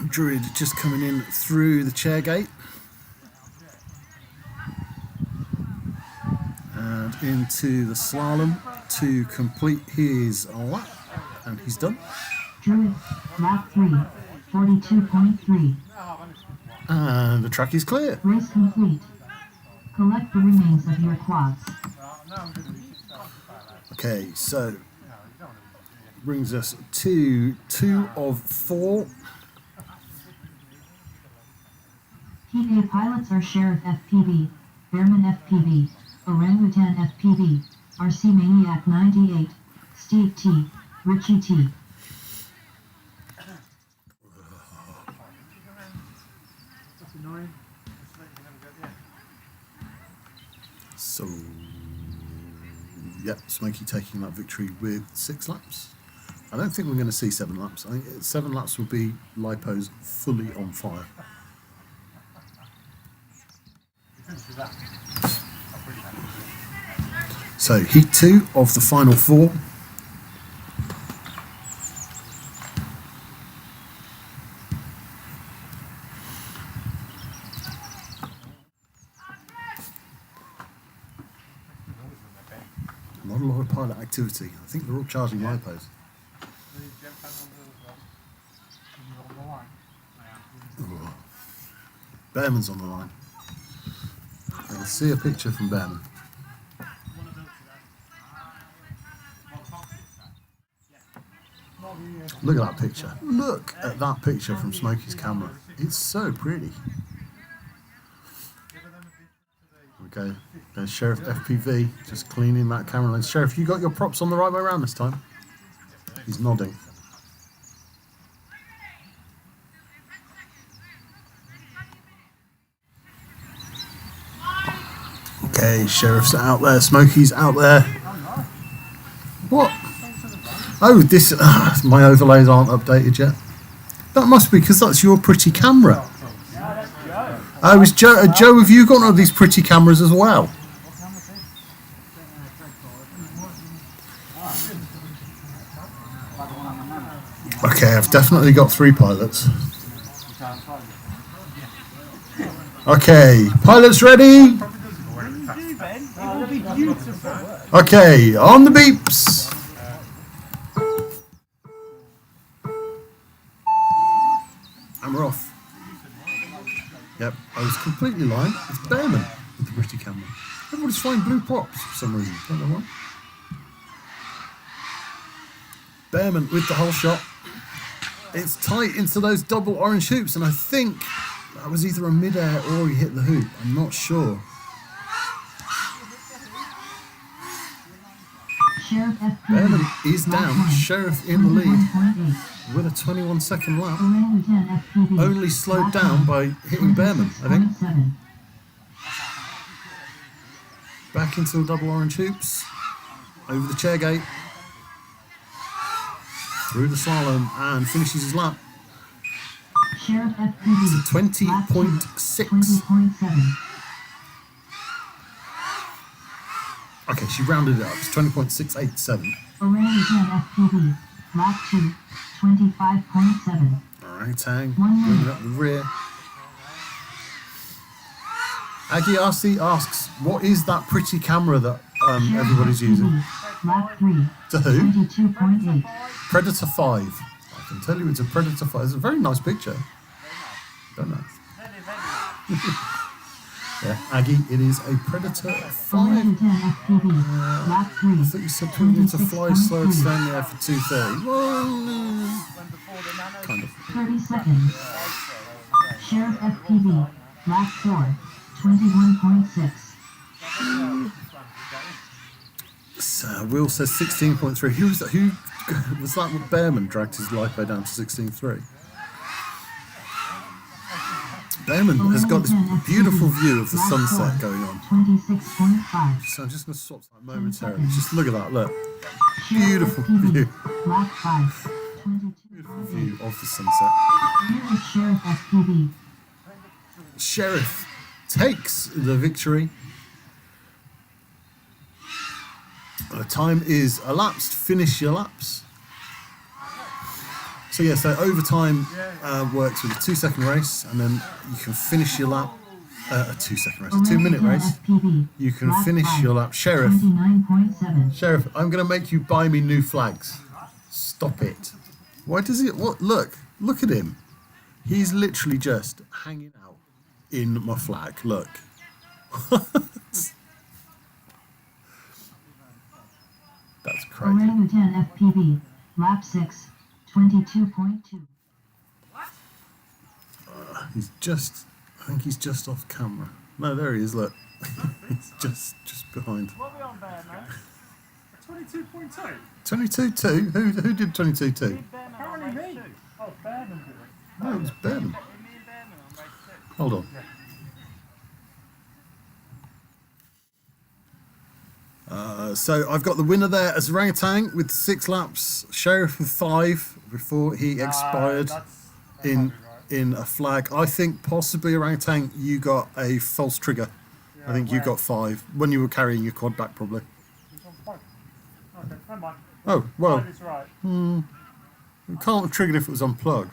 Druid just coming in through the chair gate and into the slalom to complete his lap, and he's done. Druid, lap 3, 42.3. And the track is clear. Race complete. Collect the remains of your quads. Okay, so brings us to 2 of 4. Heat A pilots are Sheriff FPV, Bearman FPV, Orangutan FPV, RC Maniac 98, Steve T, Richie T. That's annoying. So, yep, Smoky taking that victory with 6 laps. I don't think we're going to see 7 laps. I think 7 laps will be Lipos fully on fire. So, heat 2 of the final 4. Not a lot of pilot activity. I think they're all charging Lipos. Ooh. Bearman's on the line. I can see a picture from Bearman. Look at that picture. Look at that picture from Smokey's camera. It's so pretty. Okay, there's Sheriff FPV just cleaning that camera lens. Sheriff, you got your props on the right way around this time? He's nodding. Okay, Sheriff's out there, Smokey's out there. What? Oh, this, my overlays aren't updated yet. That must be because that's your pretty camera. Oh, is Joe, Joe, have you got one of these pretty cameras as well? Okay, I've definitely got 3 pilots. Okay, pilots ready? Okay, on the beeps. And we're off. Yep, I was completely lying. It's Bearman with the pretty camera. Everybody's flying blue props for some reason. Don't know why. Bearman with the whole shot. It's tight into those double orange hoops, and I think that was either a mid-air or he hit the hoop. I'm not sure. Sheriff FPV, Bearman is down. lap 1, Sheriff in the lead 21.8. with a 21-second lap. Orangutan FPV, Only slowed lap down 1, by hitting Bearman, I think. 26.7. Back into the double orange hoops. Over the chair gate. Through the slalom and finishes his lap. Sheriff FPV, It's a 20.6. 20.7. Okay, she rounded it up. It's 20.687. Orangutan FPV, lap 2, 25.7. Orangutan, 1 bringing minute. up the rear. Aggie RC asks, what is that pretty camera that Sheriff everybody's using? FPV, lap 3, To who? 22.8. Predator 5. I can tell you it's a Predator 5. It's a very nice picture. Don't know. Yeah, Aggie, it is a Predator 5. Orangutan FPV, lap 3, I thought you said we need to fly slow to 26.3. stand there for 2:30. Whoa. Kind of. 30 seconds. Sheriff FPV, lap 4, 21.6. So Will says 16.3. Who was that? Who was that? Bearman dragged his lipo down to 16.3. Behrman has got this beautiful view of the Lap sunset 4, going on. 26.5. So I'm just going to swap that momentarily. Just look at that, look. Sheriff Beautiful FPV. view. Lap 5, 22. Beautiful view of the sunset. Here is Sheriff FPV. Sheriff takes the victory. Time is elapsed. Finish your laps. So yeah, so overtime works with a 2-second race, and then you can finish your lap. A 2-second race, a 2-minute race. FPV. You can Lap finish 5, your lap. Sheriff, 29.7. Sheriff, I'm going to make you buy me new flags. Stop it. Why does it? What? Look at him. He's literally just hanging out in my flag. Look. That's crazy. Orangutan FPV. Lap 6, 22.2. He's just. I think he's just off camera. No, there he is. Look. He's just behind. What are we on there, man? 22.2. 22-2. Who did 22-2? Apparently me. Oh, Behrman did it. No, it was Behrman. Me and Behrman on race 2. Hold on. So I've got the winner there as Orangutan with 6 laps, Sheriff with 5 before he expired That's in probably right. in a flag. I think possibly Orangutan, you got a false trigger. I think you where? got 5 when you were carrying your quad back probably. He's on 5. Okay, never mind. Oh, well, 5 is right. you can't have triggered if it was unplugged.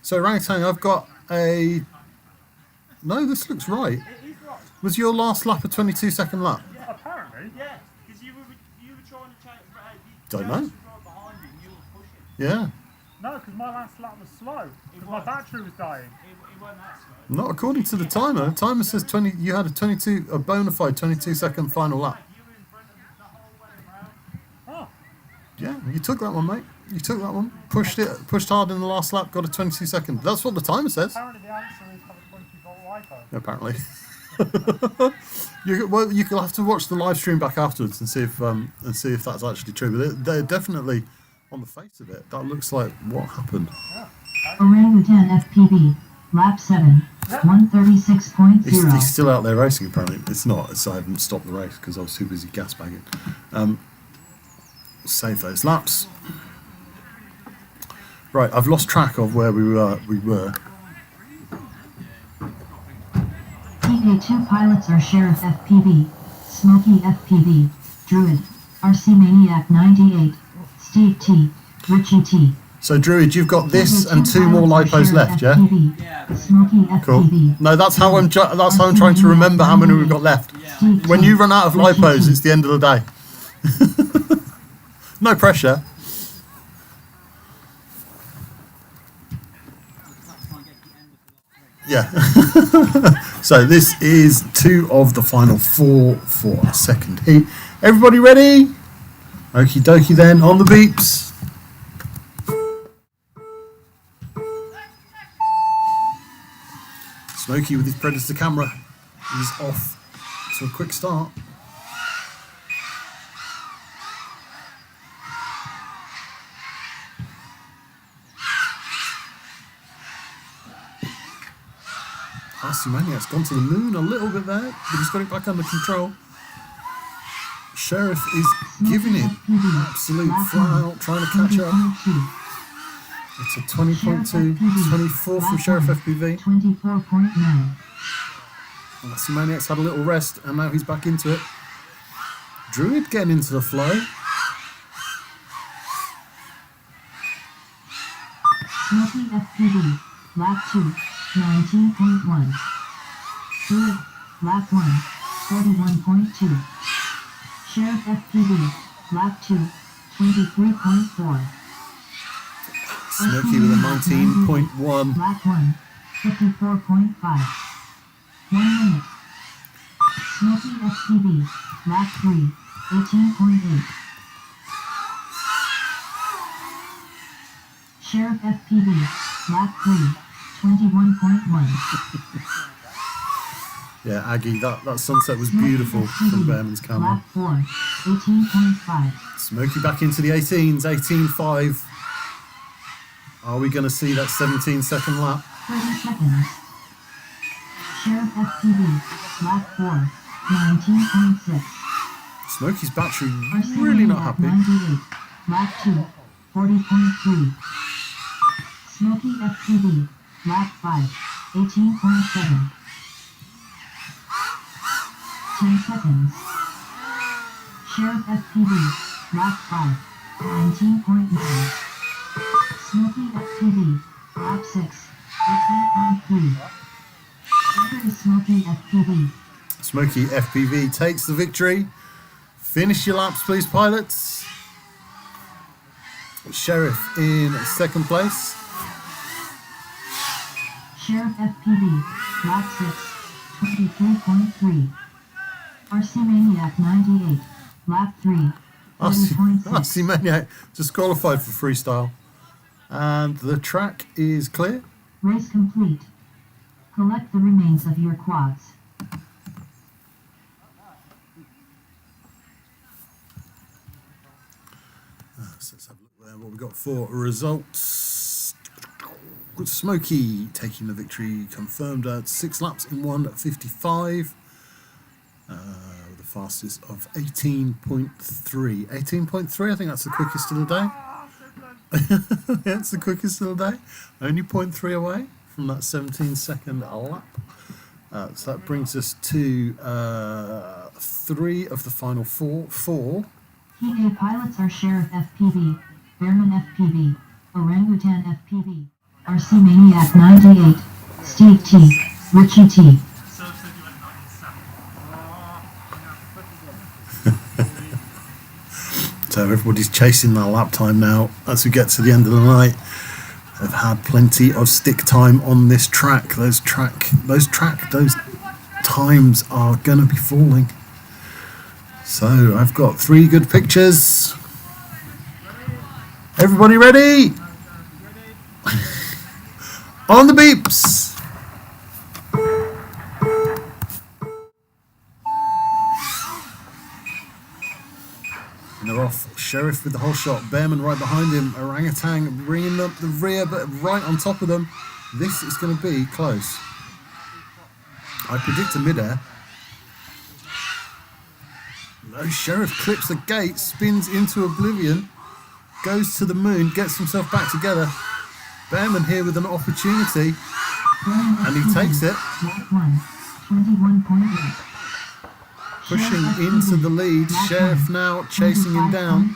So Orangutan, I've got a... No, this looks right. It is right. Was your last lap a 22-second lap? Apparently. Yeah, because you were trying to change. Don't know. Right behind you and you were pushing. Yeah. No, because my last lap was slow. Because my battery was dying. It wasn't that slow. Not according to the timer. The timer says 20. You had a bona fide 22-second final lap. You were in front of the whole way around. Oh, Yeah, you took that one, mate. You took that one. Pushed hard in the last lap. Got a 22-second. That's what the timer says. apparently the answer is have a 20-volt LiPo. Apparently. You'll have to watch the live stream back afterwards and see if that's actually true. But they're definitely on the face of it. That looks like what happened. Orangutan FPV. Lap 7, 136.0. He's still out there racing. Apparently, it's not. So I haven't stopped the race because I was too busy gas bagging. Save those laps. Right, I've lost track of where we were. PK2 pilots are Sheriff FPV, Smokey FPV, Druid, RC Maniac 98, Steve T, Richie T. So Druid, you've got this and 2 more pilots are lipos Sheriff left, yeah? FPV, Smokey Cool. FPV. No, that's how I'm trying to remember how many we've got left. Steve When T, you run out of Richie lipos, T. it's the end of the day. No pressure. Yeah. So this is 2 of the final 4 for a second heat. Everybody ready? Okie dokie then, on the beeps. Smokey with his Predator camera is off to a quick start. Maniac's gone to the moon a little bit there, but he's got it back under control. Sheriff is giving it absolute flat out, trying to catch up. It's a 20.2, 24 from Sheriff FPV. 24.9. Maniac's had a little rest and now he's back into it. Druid getting into the flow. Smokey FPV, lap 2, 19.1. Druid, lap 1, 41.2. Sheriff FPV, lap 2, 23.4. Smokey with a 19.1. Lap 1, 54.5. 1 minute. Smokey FPV, lap 3, 18.8. Sheriff FPV, lap 3, 21.1. Yeah, Aggie, that sunset was beautiful from Behrman's camera. Lap 4, 18.5. Smokey back into the 18s, 18.5. Are we going to see that 17-second lap? 30 seconds. Sheriff FPV, lap 4, 19.6. Smokey's battery RC really not Maniac happy. 98, lap 2, 40.3. Smoky FPV, lap 5, 18.7. 10 seconds. Sheriff FPV, lap 5, 19.9. Smoky FPV, lap 6, 18.3. Enter is Smoky FPV. Smoky FPV takes the victory. Finish your laps, please, pilots. Sheriff in second place. Sheriff FPV, lap 6, 23.3. RC Maniac 98, lap 3, RC 30.6. Maniac just qualified for freestyle. And the track is clear. Race complete. Collect the remains of your quads. So let's have a look there what we got for results. Good Smokey taking the victory, confirmed at 6 laps in 1:55. With the fastest of 18.3. 18.3, I think that's the quickest of the day. Yeah, it's the quickest of the day. Only 0.3 away from that 17-second lap. So that brings us to 3 of the final 4. PA pilots are Sheriff FPV, Bearman FPV, Orangutan FPV, RC Maniac 98, Steve T, Richie T. So everybody's chasing that lap time now as we get to the end of the night. They've had plenty of stick time on this track. Those times are gonna be falling. So I've got 3 good pictures. Everybody ready? On the beeps. And they're off. Sheriff with the whole shot. Bearman right behind him. Orangutan bringing up the rear, but right on top of them. This is going to be close. I predict a mid-air. No, Sheriff clips the gate, spins into oblivion, goes to the moon, gets himself back together. Bearman here with an opportunity, and he takes it. Lap 1, 21.8. Pushing into the lead. Sheriff now chasing him down.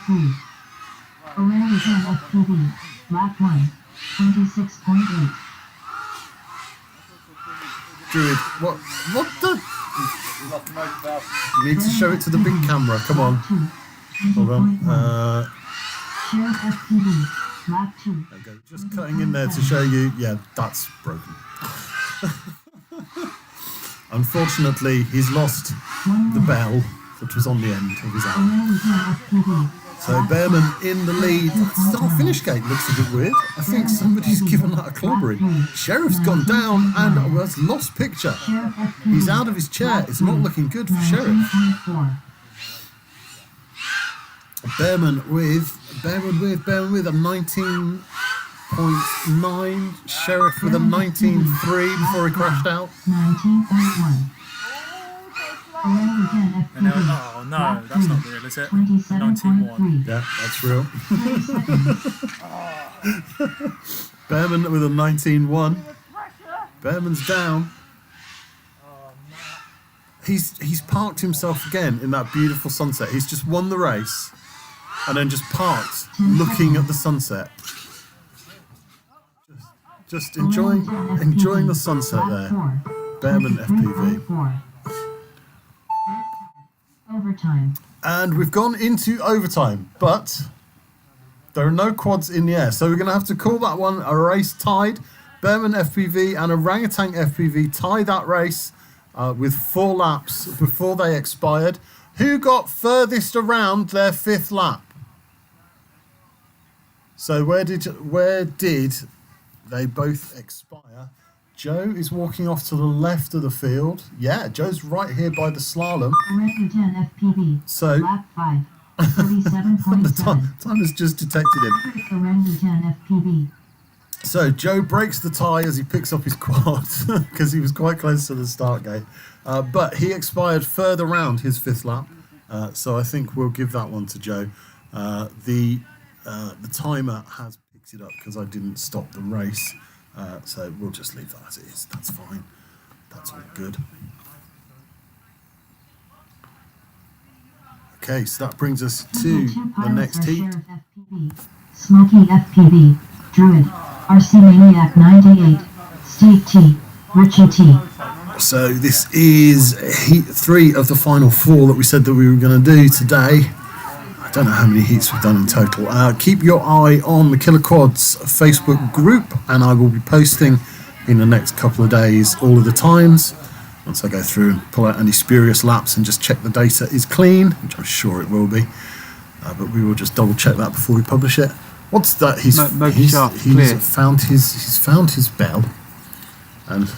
Orangutan FPV, lap 1, 26.8. Druid, what the? You need to show it to the big camera. Come on. Hold on. Sheriff FPV, lap 2. There we go. Just cutting in there to show you. Yeah, that's broken. Unfortunately, he's lost the bell that was on the end of his arm. Orangutan FPV. So Bearman in the lead. That start finish gate looks a bit weird. I think somebody's given that a clobbering. Sheriff's gone down and has lost picture. Sheriff FPV. He's out of his chair. It's not looking good for Sheriff. 19.4. Bearman with a 19.9. Sheriff with a 19.3 before he crashed out. 19.1. Orangutan FPV. Oh no, that's not real, is it? 27.3. Yeah, that's real. Bearman with a 19.1. Bearman's down. He's parked himself again in that beautiful sunset. He's just won the race and then just parked looking at the sunset. Just enjoying the sunset there. Bearman FPV. Overtime. And we've gone into overtime, but there are no quads in the air. So we're going to have to call that one a race tied. Bearman FPV and Orangutan FPV tie that race with 4 laps before they expired. Who got furthest around their 5th lap? So where did they both expire? Joe is walking off to the left of the field. Yeah, Joe's right here by the slalom. Orangutan FPV. So Lap 5. 37.7. the time has just detected him. Orangutan FPV. So Joe breaks the tie as he picks up his quad because he was quite close to the start gate. But he expired further round his 5th lap. So I think we'll give that one to Joe. The timer has picked it up because I didn't stop the race. So we'll just leave that as it is. That's fine. That's all good. Okay, so that brings us to the next heat. Smoky FPV, Druid, RC Maniac 98, Steve T, Richie T. So this is heat 3 of the final 4 that we said that we were going to do today. I don't know how many heats we've done in total. Keep your eye on the KillaKwads Facebook group, and I will be posting in the next couple of days all of the times. Once I go through and pull out any spurious laps and just check the data is clean, which I'm sure it will be. But we will just double check that before we publish it. What's that? He's found his bell, and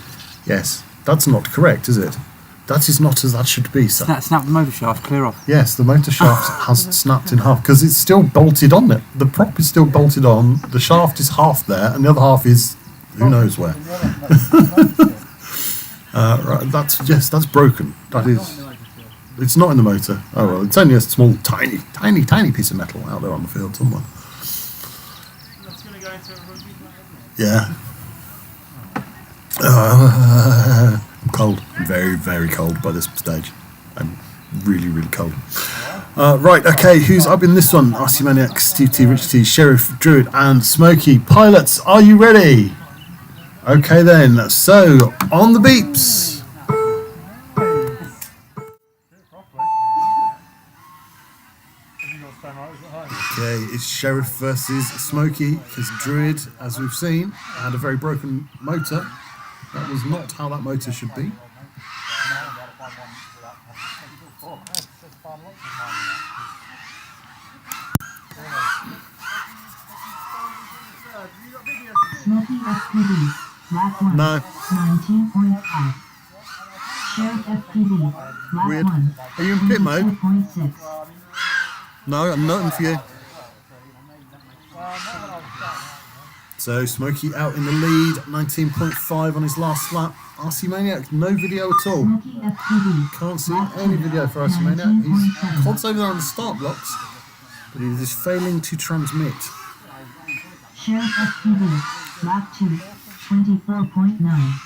yes, that's not correct, is it? That is not as that should be, sir. Snap the motor shaft clear off. Yes, the motor shaft has snapped in half because it's still bolted on it. The prop is still bolted on. The shaft is half there, and the other half is who knows where. Right, that's broken. That is. It's not in the motor. Oh well, it's only a small, tiny piece of metal out there on the field somewhere. Yeah. I'm cold. I'm very, very cold by this stage. I'm really, really cold. Right, okay, who's up in this one? RC Maniac, Steve T, Rich T, Sheriff, Druid, and Smokey. Pilots, are you ready? Okay then, so on the beeps. Okay, it's Sheriff versus Smokey, because Druid, as we've seen, had a very broken motor. That was not how that motor should be. Smoky FPV, lap 1, No. 19.5. Sheriff FPV, lap Weird. 1, Are you in pit mode? 22.6. No, I've nothing for you. So Smokey out in the lead, 19.5 on his last lap. RC Maniac, no video at all. Smoky FPV, Can't see any video for RC Maniac. He's Quad's over there on the start blocks, but he is failing to transmit. Sheriff FPV, lap 2, 24.9.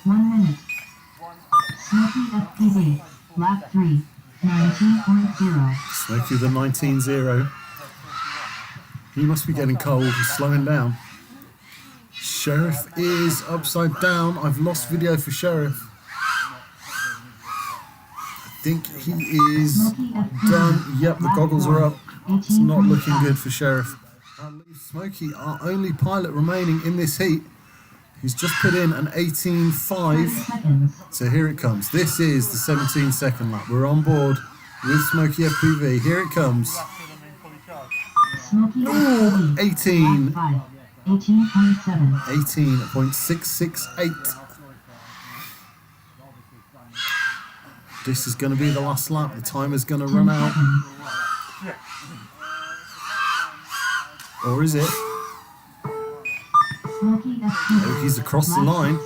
1 minute. Smoky FPV, lap 3, 19.0. Smokey the 19.0. He must be getting cold. He's slowing down. Sheriff is upside down. I've lost video for Sheriff. I think he is done. Yep, the goggles are up. It's not looking good for Sheriff. That leaves Smokey, our only pilot remaining in this heat. He's just put in an 18.5. So here it comes. This is the 17-second lap. We're on board with Smokey FPV. Here it comes. Smoky Ooh, FPV, 18. lap 5, 18.7. 18.668. This is going to be the last lap. The timer's going to run out. Or is it? Smoky FPV, Oh, he's across the lap line.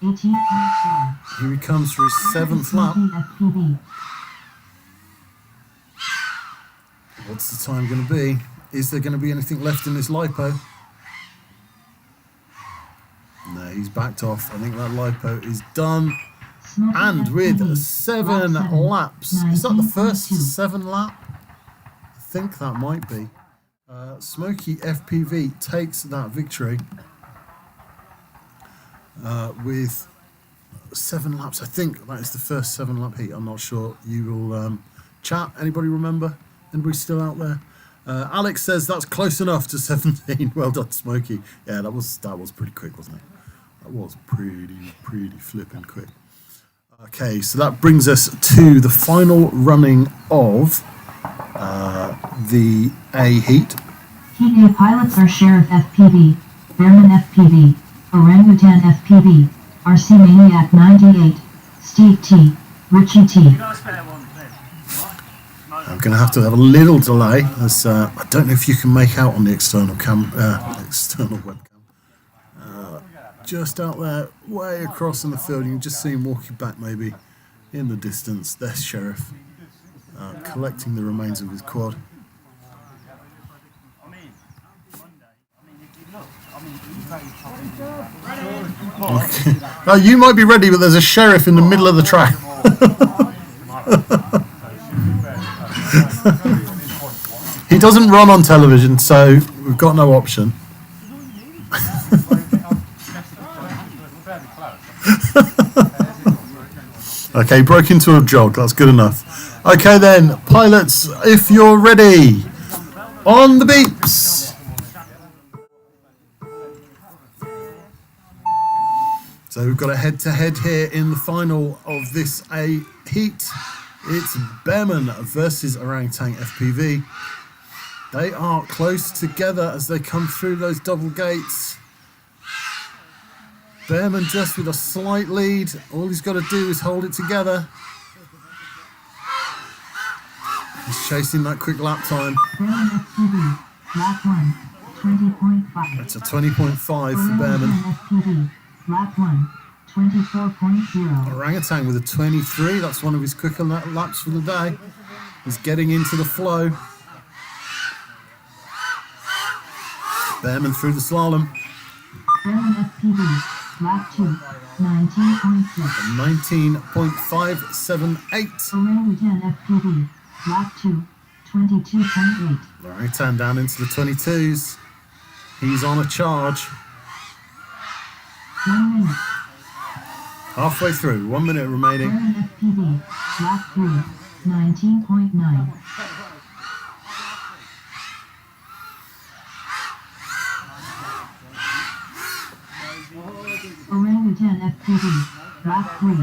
6, 18.4. Here he comes for his 7th lap. Smoky FPV, What's the time going to be? Is there going to be anything left in this lipo? No, he's backed off. I think that lipo is done. Smoky And with FPV, 7 lap 7, laps. Is that the first 19.2. 7 lap? I think that might be. Smokey FPV takes that victory with 7 laps. I think that is the first 7 lap heat. I'm not sure. You will chat. Anybody remember? Anybody still out there? Alex says that's close enough to 17. Well done, Smokey. Yeah, that was pretty quick, wasn't it? That was pretty flipping quick. Okay, so that brings us to the final running of the A heat. Heat A pilots are Sheriff FPV, Bearman FPV, Orangutan FPV, RC Maniac 98, Steve T, Richie T. I'm going to have a little delay, as I don't know if you can make out on the external webcam. Just out there, way across in the field, you can just see him walking back maybe in the distance. There's Sheriff collecting the remains of his quad. Okay. Oh, you might be ready, but there's a Sheriff in the middle of the track. He doesn't run on television, so we've got no option. Okay, broke into a jog. That's good enough. Okay then, pilots, if you're ready, on the beeps. So we've got a head-to-head here in the final of this heat. It's Behrman versus Orangutan FPV. They are close together as they come through those double gates. Behrman just with a slight lead. All he's got to do is hold it together. He's chasing that quick lap time. Behrman FPV, lap 1, 20.5. It's a 20.5 for Behrman. FPV, lap 1, 24.0. Orangutan with a 23. That's one of his quicker laps for the day. He's getting into the flow. Behrman through the slalom. Behrman FPV, lap 2, 19.6. 19.578. Orangutan FPV, lap 2, 22.8. Orangutan down into the 22s. He's on a charge. 1 minute. Halfway through, 1 minute remaining. Behrman FPV, lap 3, 19.9. Orangutan FPV, lap 3,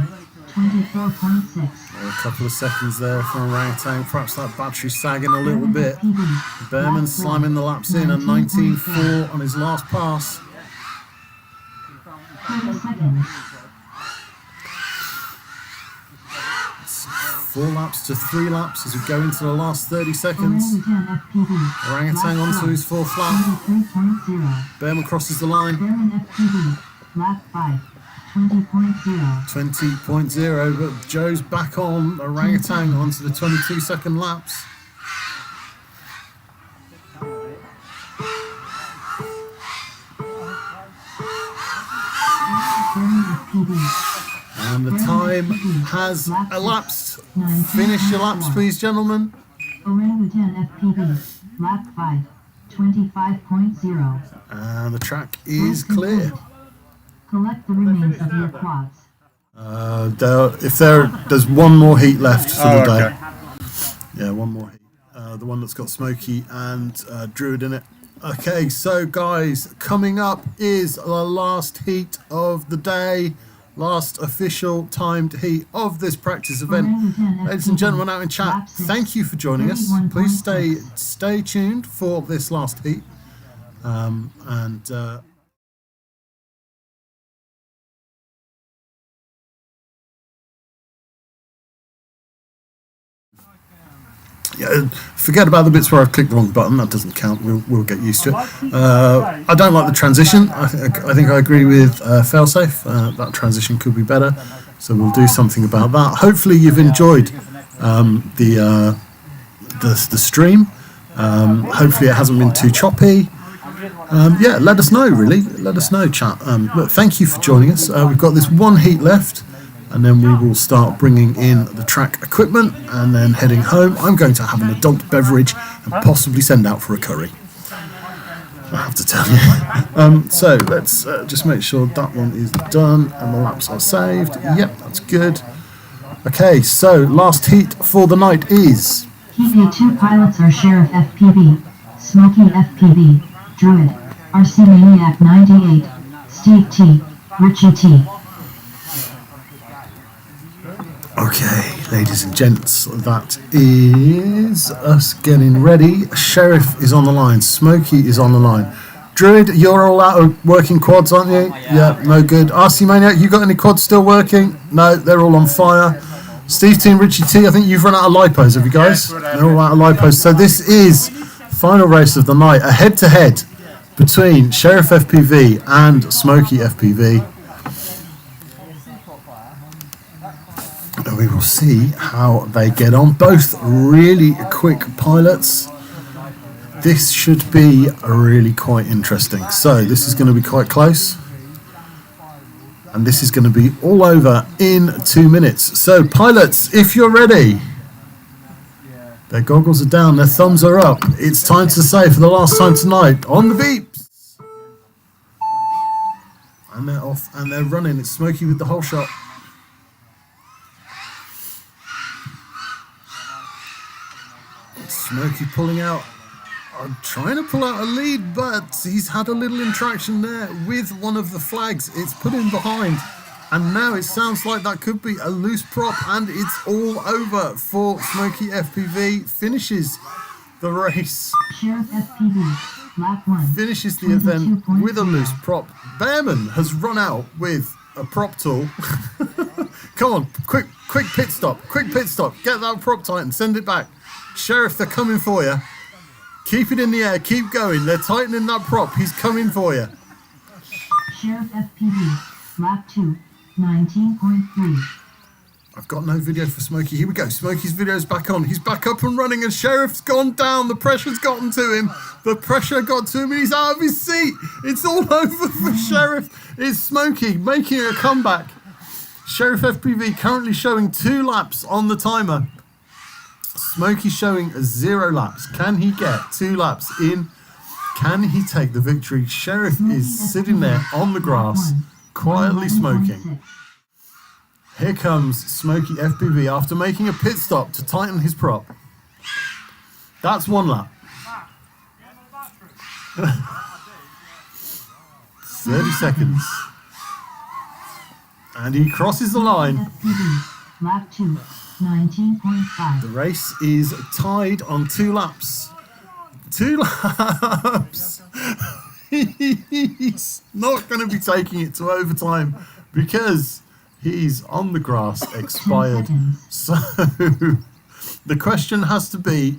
24.6. A couple of seconds there for Orangutan. Perhaps that battery sagging a little bit. Behrman slamming the laps in at 19.4 on his last pass. 30 seconds. 4 laps to 3 laps as we go into the last 30 seconds. Orangutan FPV, Orangutan onto his 4th lap. 23.0. Behrman crosses the line. Behrman FPV, lap 5, 20.0. 20.0, but Joe's back on. Orangutan onto the 22-second laps. Behrman FPV, And the time has elapsed. Finish your laps, please, gentlemen. Orangutan FPV, lap 5, 25.0. And the track is clear. Collect the remains of your quads. There's one more heat left for the day. Okay. Yeah, one more heat. The one that's got Smokey and Druid in it. Okay, so guys, coming up is the last heat of the day. Last official timed heat of this practice event. Ladies and gentlemen out in chat, thank you for joining us. Please stay tuned for this last heat. Yeah, forget about the bits where I've clicked the wrong button. That doesn't count. We'll get used to it. I don't like the transition. I think I agree with Failsafe. That transition could be better. So we'll do something about that. Hopefully you've enjoyed the stream. Hopefully it hasn't been too choppy. Yeah, let us know, really. Let us know, chat. But thank you for joining us. We've got this one heat left. And then we will start bringing in the track equipment and then heading home. I'm going to have an adult beverage and possibly send out for a curry. I have to tell you. So let's just make sure that one is done and the laps are saved. Yep, that's good. Okay, so last heat for the night is... Heat A2 pilots are Sheriff FPV, Smokey FPV, Druid, RC Maniac 98, Steve T, Richie T. Okay, ladies and gents, that is us getting ready. Sheriff is on the line. Smokey is on the line. Druid, you're all out of working quads, aren't you? Yeah, no good. RC Maniac, you got any quads still working? No, they're all on fire. Steve T and Richie T, I think you've run out of lipos, have you guys? They're all out of lipos. So this is final race of the night, a head-to-head between Sheriff FPV and Smokey FPV. And we will see how they get on. Both really quick pilots. This should be really quite interesting. So this is going to be quite close. And this is going to be all over in 2 minutes. So pilots, if you're ready. Their goggles are down, their thumbs are up. It's time to say for the last time tonight, on the beeps. And they're off and they're running. It's Smokey with the whole shot. Smokey pulling out. I'm trying to pull out a lead, but he's had a little interaction there with one of the flags. It's put him behind. And now it sounds like that could be a loose prop, and it's all over for Smokey FPV. Finishes the race. Sheriff FPV, lap 1. Finishes the event with a loose prop. Bearman has run out with a prop tool. Come on, quick pit stop. Quick pit stop. Get that prop tightened. Send it back. Sheriff, they're coming for you. Keep it in the air. Keep going. They're tightening that prop. He's coming for you. Sheriff FPV, lap 2. 19.3. I've got no video for Smokey. Here we go. Smokey's video's back on. He's back up and running, and Sheriff's gone down. The pressure's gotten to him. The pressure got to him, and he's out of his seat. It's all over for Sheriff. It's Smokey making a comeback. Sheriff FPV currently showing 2 laps on the timer. Smokey showing 0 laps. Can he get 2 laps in? Can he take the victory? Sheriff is sitting there on the grass, quietly smoking. Here comes Smokey FPV after making a pit stop to tighten his prop. That's 1 lap. 30 seconds. And he crosses the line. FPV, lap 2, 19.5. The race is tied on 2 laps. 2 laps. He's not going to be taking it to overtime because he's on the grass, expired. So the question has to be,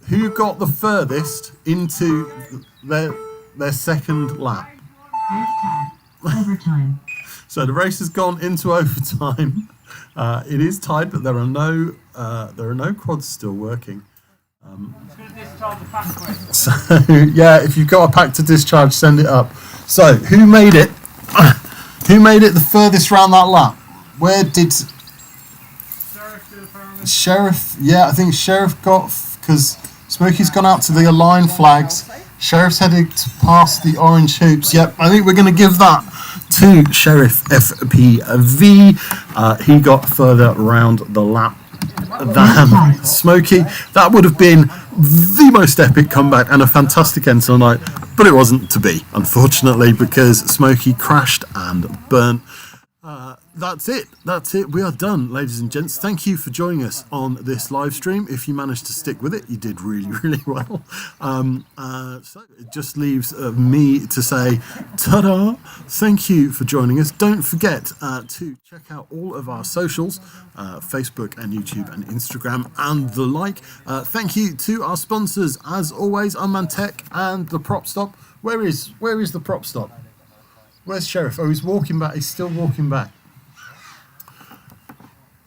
who got the furthest into their second lap? Overtime. So the race has gone into overtime. It is tied, but there are no quads still working. So yeah, if you've got a pack to discharge, send it up. So who made it? Who made it the furthest round that lap? Where did Sheriff? Yeah, I think Sheriff got, because Smokey's gone out to the align flags. Sheriff's headed to pass the orange hoops. Yep, I think we're going to give that to Sheriff FPV. He got further round the lap than Smokey. That would have been the most epic comeback and a fantastic end to the night, but it wasn't to be, unfortunately, because Smokey crashed and burnt. That's it. We are done, ladies and gents. Thank you for joining us on this live stream. If you managed to stick with it, you did really well. So it just leaves me to say ta-da. Thank you for joining us. Don't forget to check out all of our socials, Facebook and YouTube and Instagram and the like. Thank you to our sponsors, as always, Unman Tech and the Prop Stop. Where is the Prop Stop? Where's Sheriff? Oh, he's walking back. He's still walking back.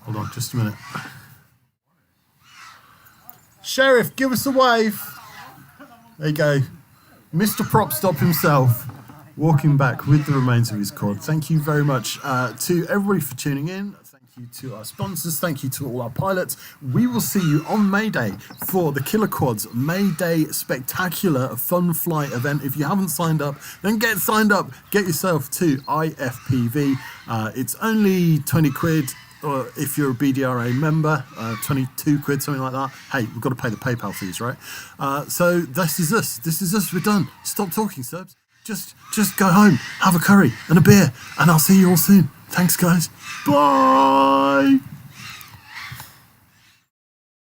Hold on, just a minute. Sheriff, give us a wave. There you go. Mr. Prop Stop himself, walking back with the remains of his quad. Thank you very much to everybody for tuning in. Thank you to our sponsors. Thank you to all our pilots. We will see you on May Day for the KillaKwads May Day Spectacular Fun Flight event. If you haven't signed up, then get signed up. Get yourself to IFPV. It's only 20 quid. Or if you're a BDRA member, 22 quid, something like that. Hey, we've got to pay the PayPal fees, right? So this is us. This is us. We're done. Stop talking, Serbs. Just go home, have a curry and a beer, and I'll see you all soon. Thanks, guys. Bye.